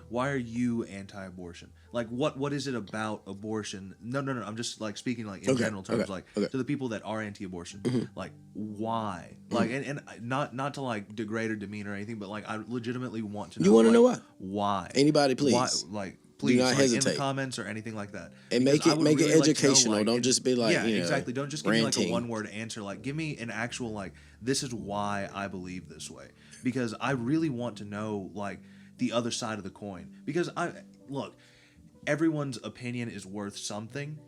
why are you anti-abortion? Like, what is it about abortion? No. I'm just like speaking like in general terms, to the people that are anti-abortion. Like, why? Like, and not to like degrade or demean or anything, but like I legitimately want to know. You want to know why? Why? Anybody, please. Why, like, please, do not hesitate in the comments or anything like that. And make it educational. Like, don't just be like, exactly. Don't just give ranting. me like a one-word answer. Like, give me an actual like, this is why I believe this way, because I really want to know like the other side of the coin. Because look, everyone's opinion is worth something.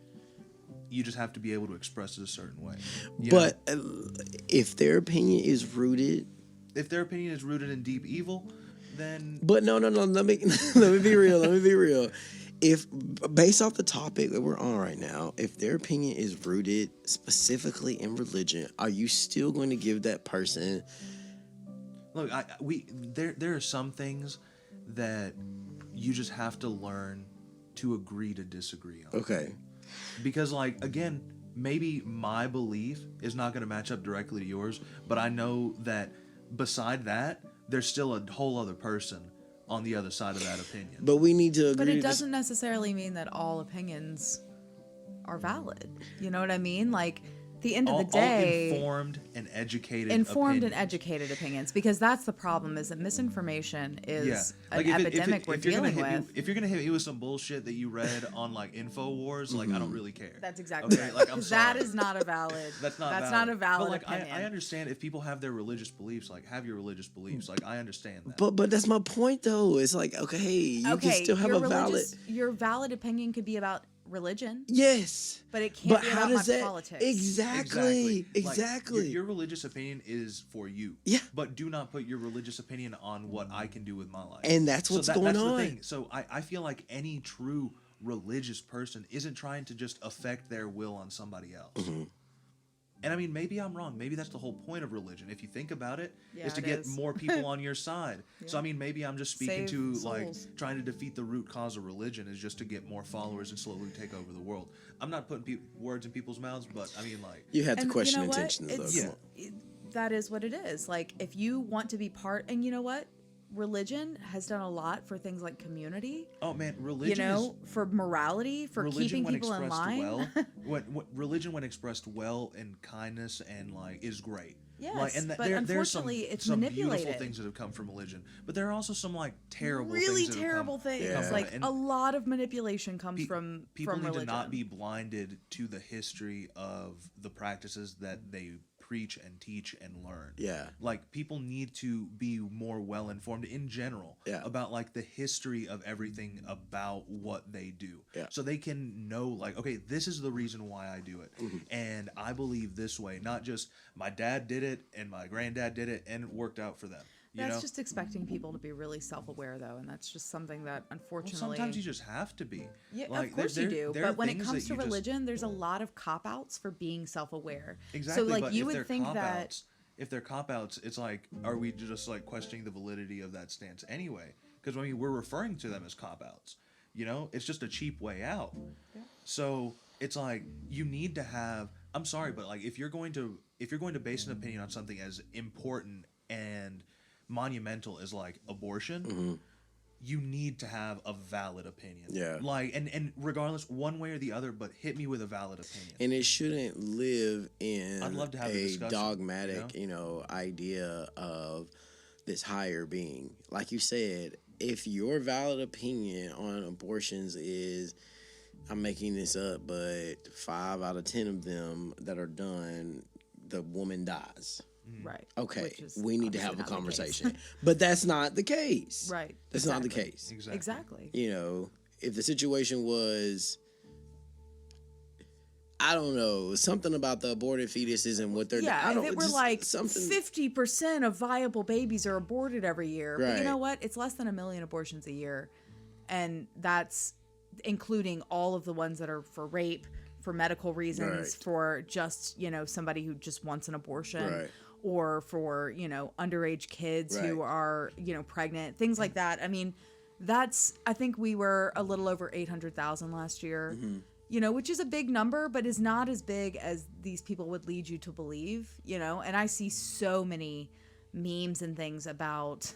You just have to be able to express it a certain way. But if their opinion is rooted in deep evil, then. But no. Let me be real. If based off the topic that we're on right now, if their opinion is rooted specifically in religion, are you still going to give that person? Look, there are some things that you just have to learn to agree to disagree on. Okay. Because, like, again, maybe my belief is not going to match up directly to yours, but I know that beside that, there's still a whole other person on the other side of that opinion. But we need to agree. But it doesn't necessarily mean that all opinions are valid. You know what I mean? Like, at the end of the day, all informed and educated opinions, because that's the problem, is that misinformation is an epidemic we're dealing with. If you're gonna hit me with some bullshit that you read on like InfoWars, like I don't really care. That's exactly right. Like, I'm sorry. That is not a valid. That's not a valid opinion. I understand if people have their religious beliefs, like have your religious beliefs, like I understand that. But that's my point though. It's like, okay, you can still have your valid opinion could be about religion. Yes. But it can't be about my politics. Exactly. Like, your religious opinion is for you. Yeah. But do not put your religious opinion on what I can do with my life. And that's what's going on. The thing. So I feel like any true religious person isn't trying to just affect their will on somebody else. And I mean, maybe I'm wrong. Maybe that's the whole point of religion. If you think about it, Yeah, is to it get is. more people on your side. So I mean, maybe I'm just speaking Save to souls. like trying to defeat the root cause of religion is just to get more followers and slowly take over the world. I'm not putting words in people's mouths, but I mean, like, You have to And question you know what? intentions, though. It's- Come on. That is what it is. Like, if you want to be part, and you know what? Religion has done a lot for things like community, oh man, religion you know, for morality, for religion keeping when people in expressed line. well, when religion when expressed well and kindness and like is great. Yes, and but unfortunately, it's some manipulated. beautiful things that have come from religion, but there are also some like terrible, Really things that terrible have come, things. Yeah. from Like it. And a lot of manipulation comes from people need religion. to not be blinded to the history of the practices that they preach and teach and learn. Yeah. Like people need to be more well informed in general Yeah. about like the history of everything about what they do. Yeah. So they can know like, okay, this is the reason why I do it. And I believe this way, not just my dad did it and my granddad did it and it worked out for them. You That's know? just expecting people to be really self-aware, though, and that's just something that, Well, unfortunately, sometimes you just have to be. yeah, Like, of course you do. there are But when it things comes that to you just- religion, there's a lot of cop-outs for being self-aware. Exactly, So, like, but you if would they're think that. cop-outs, if they're cop-outs, it's like, are we just like questioning the validity of that stance anyway? Because I mean, we're referring to them as cop-outs. You know, it's just a cheap way out. Yeah. So it's like you need to have. I'm sorry, but like if you're going to base an opinion on something as important and monumental as like abortion. You need to have a valid opinion. Yeah. Like, and regardless, one way or the other, but hit me with a valid opinion. And it shouldn't live in I'd love to have a a discussion, dogmatic, idea of this higher being. Like you said, if your valid opinion on abortions is, I'm making this up, but 5 out of 10 of them that are done, the woman dies. Right. Okay, Which is we need to have obviously a not the conversation. case. But that's not the case. Right. That's not the Exactly. case. Exactly. Exactly. If the situation was, I don't know, something about the aborted fetuses and what they're Yeah, I if don't, it were just like something 50% of viable babies are aborted every year. But Right. you know what? It's less than 1 million abortions a year. And that's including all of the ones that are for rape, for medical reasons, Right. for just, somebody who just wants an abortion. Right. Or for, underage kids who Right. are, pregnant, things like that. I mean, I think we were a little over 800,000 last year, which is a big number, but is not as big as these people would lead you to believe, and I see so many memes and things about,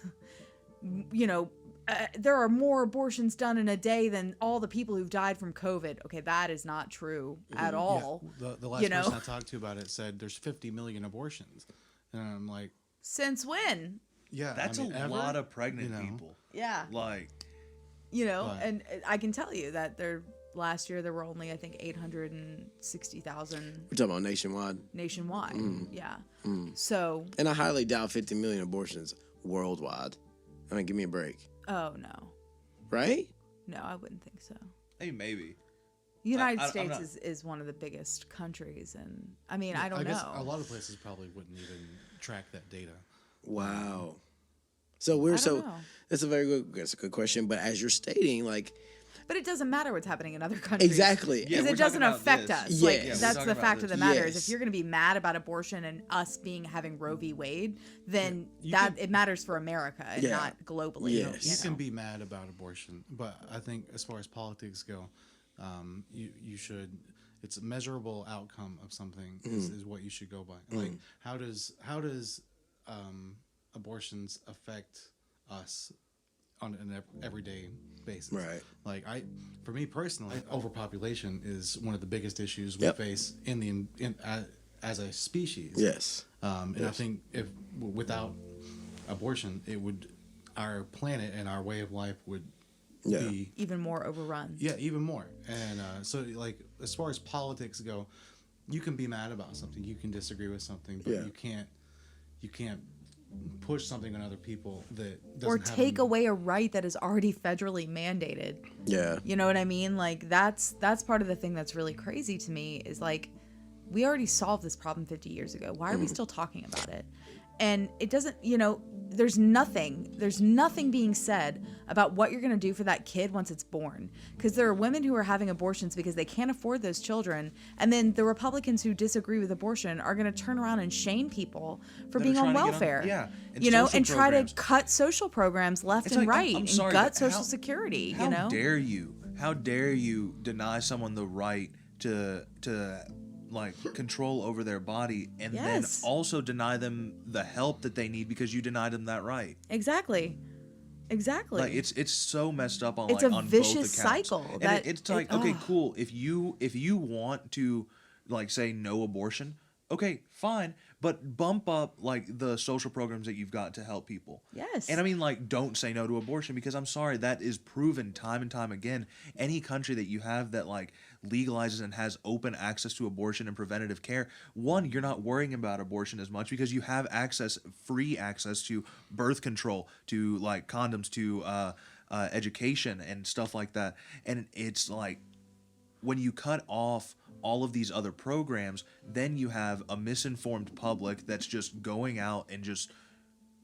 there are more abortions done in a day than all the people who've died from COVID. Okay, that is not true at all. The last person I talked to about it said there's 50 million abortions. And I'm like, Since when? yeah. That's a ever? lot of pregnant You know? people. Yeah. Like, But- And I can tell you that last year there were only, I think, 860,000 We're talking about nationwide. nationwide. Yeah. So, And I highly doubt 50 million abortions worldwide. I mean, give me a break. oh no. Right? No, I wouldn't think so. hey, maybe. The United I'm States not- is one of the biggest countries, and I mean, I don't I guess know. a lot of places probably wouldn't even track that data. Wow. So we're I don't so know. that's a good question. But as you're stating, like, But it doesn't matter what's happening in other countries. exactly. Yeah, Because we're it doesn't talking about affect this. us. Yes. Like Yeah, we're that's talking the about fact of the this. matter Yes. is if you're going to be mad about abortion and us having Roe v. Wade, then You that can- it matters for America and Yeah. not globally. Yes. You you can know? be mad about abortion, but I think as far as politics go, you should. It's a measurable outcome of something is what you should go by. Like how does abortions affect us on an everyday basis? Right. Like for me personally, overpopulation is one of the biggest issues we Yep. face as a species. Yes. And I Yes. think without abortion, our planet and our way of life would Yeah. be Even more overrun. even more. And so like as far as politics go, you can be mad about something, you can disagree with something, but Yeah. Mm-hmm. you can't push something on other people that doesn't Or have take them- away a right that is already federally mandated. Yeah. You know what I mean? Like that's part of the thing that's really crazy to me is like we already solved this problem 50 years ago. Why are we still talking about it? And it doesn't, there's nothing being said about what you're going to do for that kid once it's born. Because there are women who are having abortions because they can't afford those children. And then the Republicans who disagree with abortion are going to turn around and shame people for That are being on trying to get welfare. and you know, social and try programs. to cut social programs left It's and like, right I'm and sorry, gut but Social how- Security, How you know? dare you? How dare you deny someone the right to like control over their body and then Yes. also deny them the help that they need because you denied them that right? Exactly. Like it's so messed up on It's like a on vicious both accounts. cycle And that it's like okay, cool. If you want to like say no abortion, okay, fine, but bump up like the social programs that you've got to help people. Yes. And I mean like don't say no to abortion because I'm sorry, that is proven time and time again. Any country that you have that like legalizes and has open access to abortion and preventative care, one, you're not worrying about abortion as much because you have free access to birth control, to like condoms, to education and stuff like that. And it's like when you cut off all of these other programs, then you have a misinformed public that's just going out and just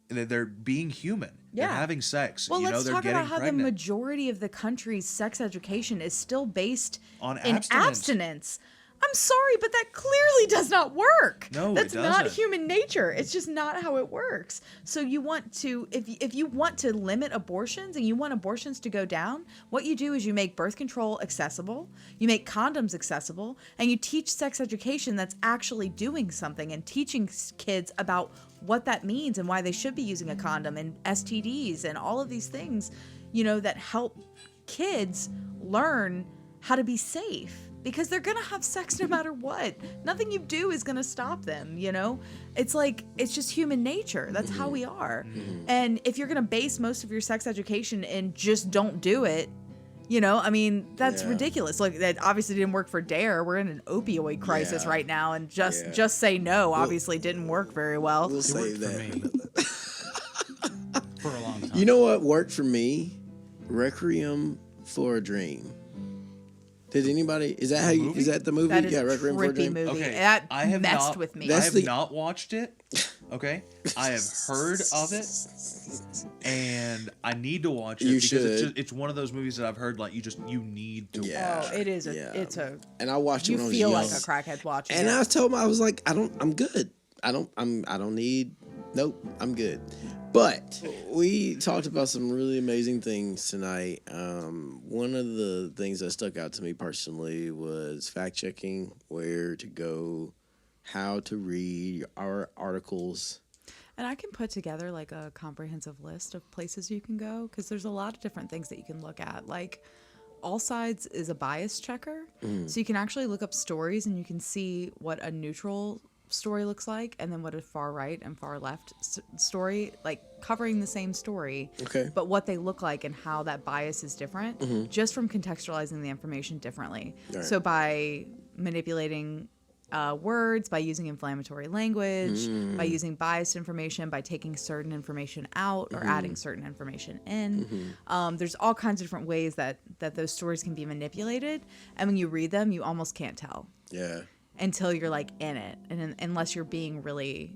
they're being human. Yeah. They're having sex. Well, let's they're talk getting about how pregnant. the majority of the country's sex education is still based On in abstinence. abstinence. I'm sorry, but that clearly does not work. No, it that's not doesn't. human nature. It's just not how it works. So you want to, if you want to limit abortions and you want abortions to go down, what you do is you make birth control accessible, you make condoms accessible, and you teach sex education that's actually doing something and teaching kids about what that means and why they should be using a condom and STDs and all of these things, you know, that help kids learn how to be safe. Because they're going to have sex no matter what. Nothing you do is going to stop them, you know? It's like, it's just human nature. That's how we are. And if you're going to base most of your sex education in just don't do it, you know, I mean, that's ridiculous. Like, that obviously didn't work for DARE. We're in an opioid crisis right now. And just say no obviously didn't work very well. We'll It say worked that. for me for a long time. You know what worked for me? Requiem for a Dream. Did anybody? Is that how you? Is that the movie? That is yeah, a Requiem for a trippy Dream. movie. Okay, That I have messed not- with me. I That's have the- not watched it. Okay, I have heard of it, and I need to watch it You because should. it's one of those movies that I've heard like you need to. Yeah. Oh, it is Yeah. it's a, And I watched it you when I was feel young. like a crackhead watching And it. I told him, I was like, I'm good. I don't need. Nope, I'm good. But we talked about some really amazing things tonight. One of the things that stuck out to me personally was fact checking, where to go, how to read our articles. And I can put together like a comprehensive list of places you can go because there's a lot of different things that you can look at. Like All Sides is a bias checker. So you can actually look up stories and you can see what a neutral story looks like and then what a far right and far left story, like covering the same story, Okay. but what they look like and how that bias is different just from contextualizing the information differently. Right. So by manipulating words, by using inflammatory language, by using biased information, by taking certain information out or adding certain information in. There's all kinds of different ways that those stories can be manipulated. And when you read them, you almost can't tell Yeah. until you're like in it. And unless you're being really,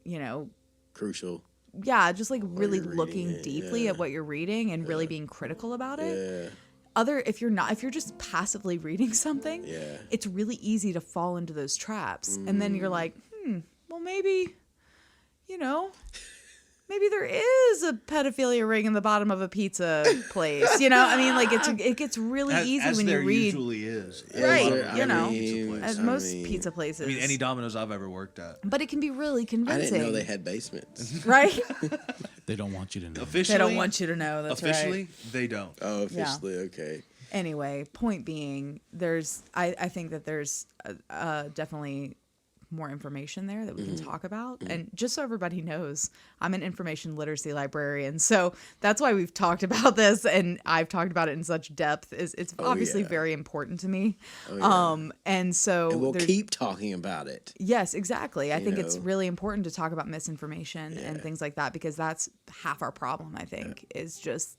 you know, Crucial. yeah, just like really you're reading looking it, deeply yeah. at what you're reading and really being critical about it. Yeah. If you're just passively reading something, Yeah. it's really easy to fall into those traps. And then you're like, well, maybe, you know, maybe there is a pedophilia ring in the bottom of a pizza place. You know, I mean, like it gets really easy as when you there read. usually is. Right, There- you know, mean, At I most mean, pizza places. I mean, any Domino's I've ever worked at. but it can be really I convincing. didn't know they had basements. Right? They don't want you to know. Officially, They don't want you to know. That's officially, right. they don't. Oh, officially, okay. Anyway, point being, I think that there's definitely more information there that we can talk about. And just so everybody knows, I'm an information literacy librarian. So that's why we've talked about this and I've talked about it in such depth. It's obviously yeah. very important to me. yeah. And so And we'll there's- keep talking about it. Yes, exactly. I think it's know? really important to talk about misinformation and things like that because that's half our problem, I think, is just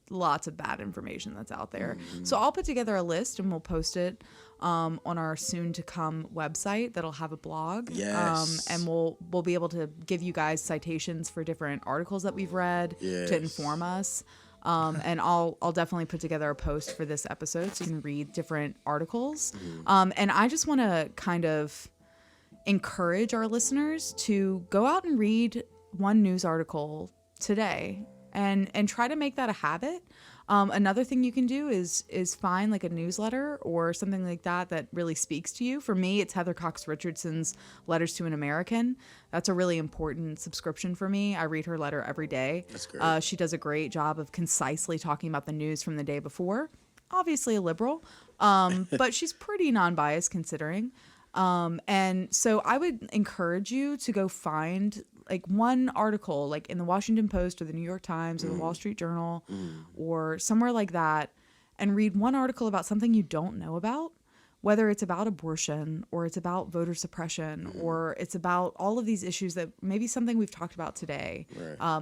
lots of bad information that's out there. So I'll put together a list and we'll post it on our soon to come website that'll have a blog. Yes. And we'll be able to give you guys citations for different articles that we've read to inform us. And I'll definitely put together a post for this episode so you can read different articles. And I just want to kind of encourage our listeners to go out and read one news article today and try to make that a habit. Another thing you can do is find like a newsletter or something like that really speaks to you. For me, it's Heather Cox Richardson's Letters to an American. That's a really important subscription for me. I read her letter every day. That's great. She does a great job of concisely talking about the news from the day before. Obviously a liberal, but she's pretty non-biased considering. And so I would encourage you to go find like one article, like in the Washington Post or the New York Times or the Wall Street Journal or somewhere like that, and read one article about something you don't know about, whether it's about abortion or it's about voter suppression or it's about all of these issues that maybe something we've talked about today,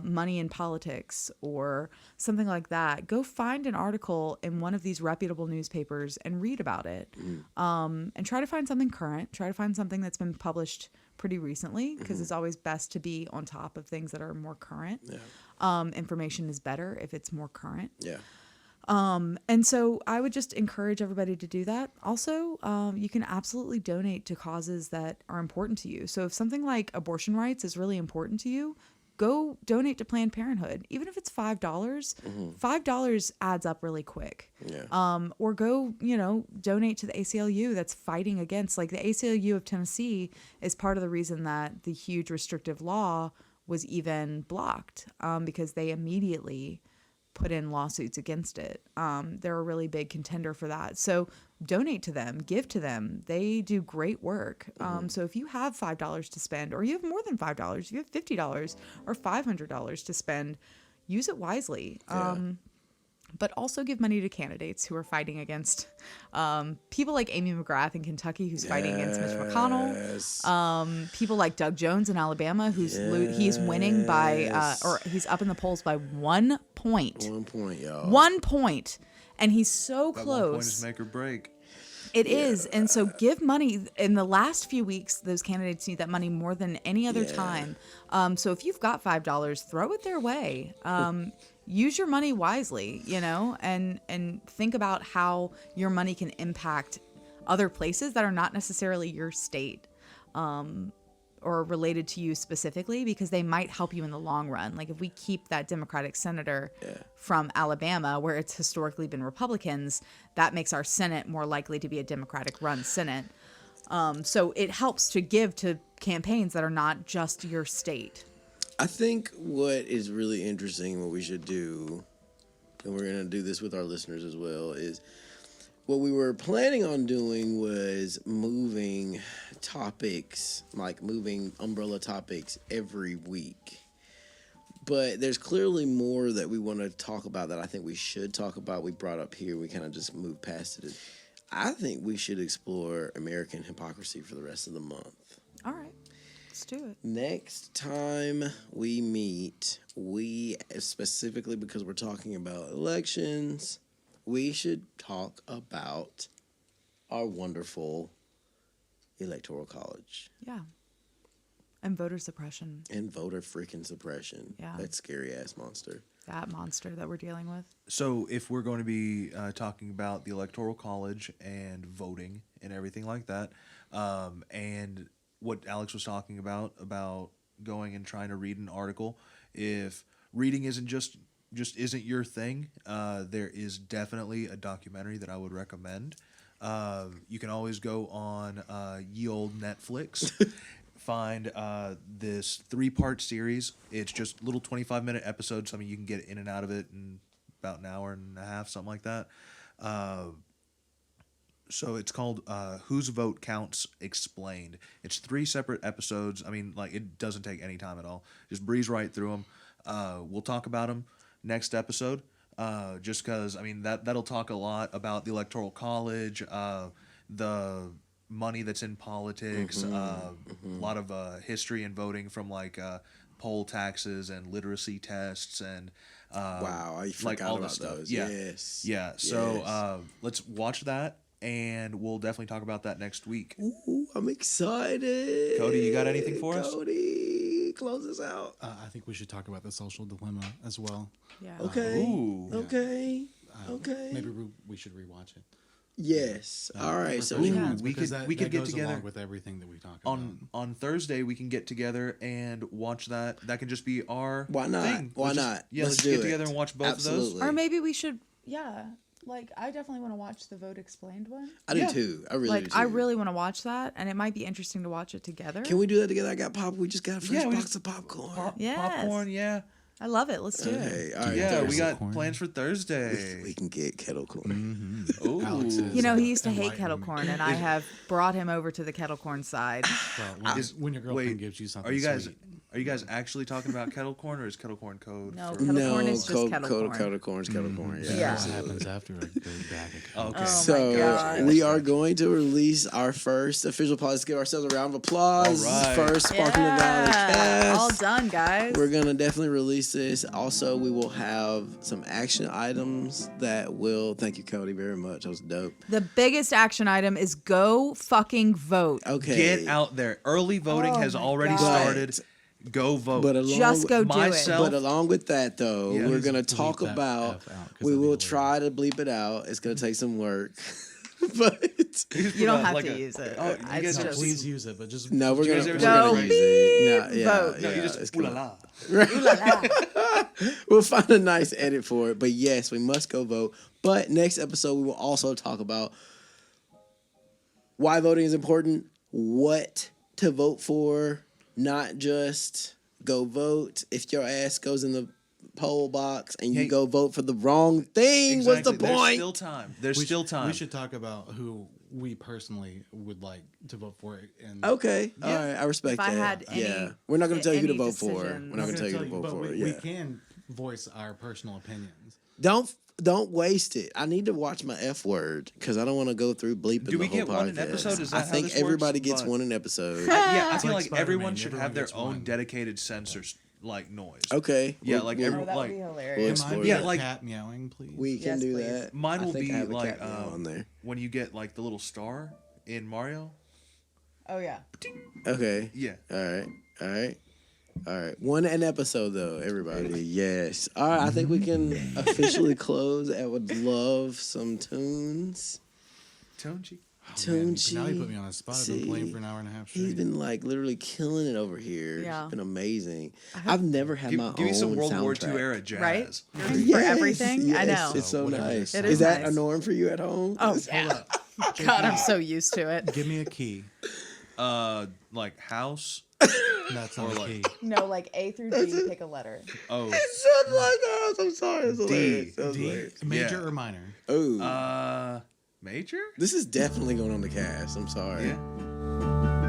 money in politics or something like that. Go find an article in one of these reputable newspapers and read about it. And try to find something current. Try to find something that's been published pretty recently, because it's always best to be on top of things that are more current. Information is better if it's more current. And so I would just encourage everybody to do that. Also, you can absolutely donate to causes that are important to you. So if something like abortion rights is really important to you, go donate to Planned Parenthood. Even if it's $5, $5 adds up really quick. Or go, donate to the ACLU that's fighting against, like the ACLU of Tennessee is part of the reason that the huge restrictive law was even blocked, because they immediately put in lawsuits against it. They're a really big contender for that. So donate to them, give to them. They do great work. So if you have $5 to spend, or you have more than $5, if you have $50 or $500 to spend, use it wisely. But also give money to candidates who are fighting against people like Amy McGrath in Kentucky, who's fighting against Mitch McConnell. People like Doug Jones in Alabama, he's winning by, or he's up in the polls by 1 point. 1 point, y'all. 1 point. And he's so That close. 1 point is make or break. It is. And so give money. In the last few weeks, those candidates need that money more than any other time. So if you've got $5, throw it their way. Use your money wisely, and think about how your money can impact other places that are not necessarily your state, or related to you specifically, because they might help you in the long run. Like if we keep that Democratic senator from Alabama, where it's historically been Republicans, that makes our Senate more likely to be a Democratic run Senate. So it helps to give to campaigns that are not just your state. I think what is really interesting, what we should do, and we're going to do this with our listeners as well, is what we were planning on doing was moving topics, like moving umbrella topics every week. But there's clearly more that we want to talk about that I think we should talk about. We brought up here, we kind of just moved past it. I think we should explore American hypocrisy for the rest of the month. All right. Let's do it. Next time we meet, we specifically, because we're talking about elections, we should talk about our wonderful electoral college. Yeah. And voter suppression. And voter freaking suppression. Yeah. That scary ass monster. That monster that we're dealing with. So if we're going to be talking about the electoral college and voting and everything like that, and what Alex was talking about going and trying to read an article, if reading isn't just isn't your thing, there is definitely a documentary that I would recommend. You can always go on ye old Netflix, find this 3-part series. It's just little 25-minute episodes. I mean, you can get in and out of it in about an hour and a half, something like that. So it's called Whose Vote Counts Explained. It's 3 separate episodes. I mean, like, it doesn't take any time at all. Just breeze right through them. We'll talk about them next episode, just because, I mean, that'll talk a lot about the Electoral College, the money that's in politics, a lot of history and voting from, like, poll taxes and literacy tests and Wow, I forgot like all about this stuff. those. Yeah. Yes. Yeah. So Yes. let's watch that, and we'll definitely talk about that next week. Ooh, I'm excited. Cody, you got anything for us? Cody, close us out. I think we should talk about the social dilemma as well. Yeah. Okay. Ooh. Okay. Okay. Maybe we should rewatch it. Yes. All right. So Ooh, Yeah, we could get goes together along with everything that we talk about. on Thursday. We can get together and watch that. That can just be our why not? thing. Why Let's just- not? Yeah, Let's let's do get it. together and watch both Absolutely. Or maybe we should, like, I definitely want to watch the Vote Explained one. I do Yeah. too. I really Like, do too. I really want to watch that, and it might be interesting to watch it together. Can we do that together? I got pop. We just got a fresh Yeah, we box just- of popcorn. of those. Yes. Popcorn, yeah. I love it. Let's do it. Okay. All right. Yeah, we Thursday. got Popcorn. plans for Thursday. We can get kettle corn. Ooh. Alex is, You know, he used to hate enlightened kettle me. corn, and I have brought him over to the kettle corn side. Well, when your girlfriend Wait, gives you something Are you guys sweet. are you guys actually talking about kettle corn, or is kettle corn code? No, for- kettle No, corn is just cold, kettle cold, corn. kettle corn's kettle corn. Yeah. Yeah. What absolutely. happens after a good bag of Okay. Oh my So gosh. we are going to release our first official podcast. Let's give ourselves a round of applause. All right. First Sparking the Valley cast. All done, guys. We're gonna definitely release this. Also, we will have some action items that will. Thank you, Cody, very much. That was dope. The biggest action item is go fucking vote. Okay, Get out there. Early voting Oh has my already God. started. Go vote. But along Just with, go do myself- But along with that, though, Yeah. we're Please gonna bleep talk that about. F out, 'cause We that'd be will hilarious. try to bleep it out. It's gonna take some work, but You don't have to use it. Oh, you I guys just- have Please use it, but just no, we're you gonna, guys we're ever gonna say use it. No, beep, yeah, vote? No, yeah, you just it's ooh la gonna- la. We'll find a nice edit for it. But yes, we must go vote. But next episode, we will also talk about why voting is important, what to vote for, not just go vote. If your ass goes in the poll box and you Hey. go vote for the wrong thing, Exactly. what's the There's point? still time. There's we still should- time. We should talk about who we personally would like to vote for. And Okay, all Yeah. right, I respect If I that. had any- yeah, we're not going to tell you who to any vote for. decisions- We're not going to tell you who to vote but for. we Yeah, can voice our personal opinions. don't waste it. I need to watch my F word because I don't want to go through bleeping Do we the whole get one an podcast. episode? Is that I how think this works? everybody gets But- one an episode. Yeah, I feel like like everyone Spider-Man, should everyone have their gets own one. dedicated censors like noise. Okay. Yeah, we'll- like we'll- every- Oh, that would like- be We'll hilarious. explore Can mine Yeah, be a like- cat meowing, please? we can Yes, do please. that. Mine I will think be I have a like cat meow on there. when you get like the little star in Mario. Oh, yeah. Okay. Yeah. All right. One an episode though, everybody. Yes. All right. I think we can officially close. I would love some tunes. Tunchi. Tunchi. Now you put me on a spot. I've been playing for an hour and a half straight. He's been like literally killing it over here. Yeah. It's been amazing. I've never had my Give own me some World War soundtrack. II era jazz. Right? For Yes, everything? I yes, know. It's so Whatever nice. it is Is that nice. a norm for you at home? Oh, Hold yeah. up. God, I'm so used to it. Give me a key. Like house. That's not a like- key. No, like A through D, pick a letter. Oh. It's just like that. I'm sorry. It's hilarious. That was D, hilarious. major Yeah. or minor? Oh, Major. this is definitely going on the cast. I'm sorry. Yeah.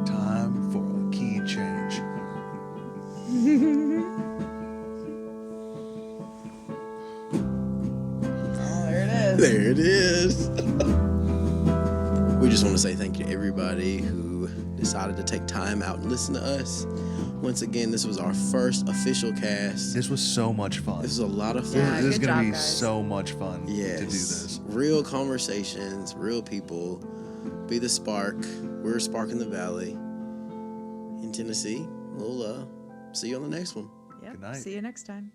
Time for a key change. Oh, there it is. There it is. We just want to say thank you to everybody who decided to take time out and listen to us. Once again, this was our first official cast. This was so much fun. This was a lot of fun. Yeah, This is good gonna job, be guys. so much fun Yes. to do this. Real conversations, real people. Be the spark. We're Sparking the Valley in Tennessee. We'll see you on the next one. Yep. Good night. See you next time.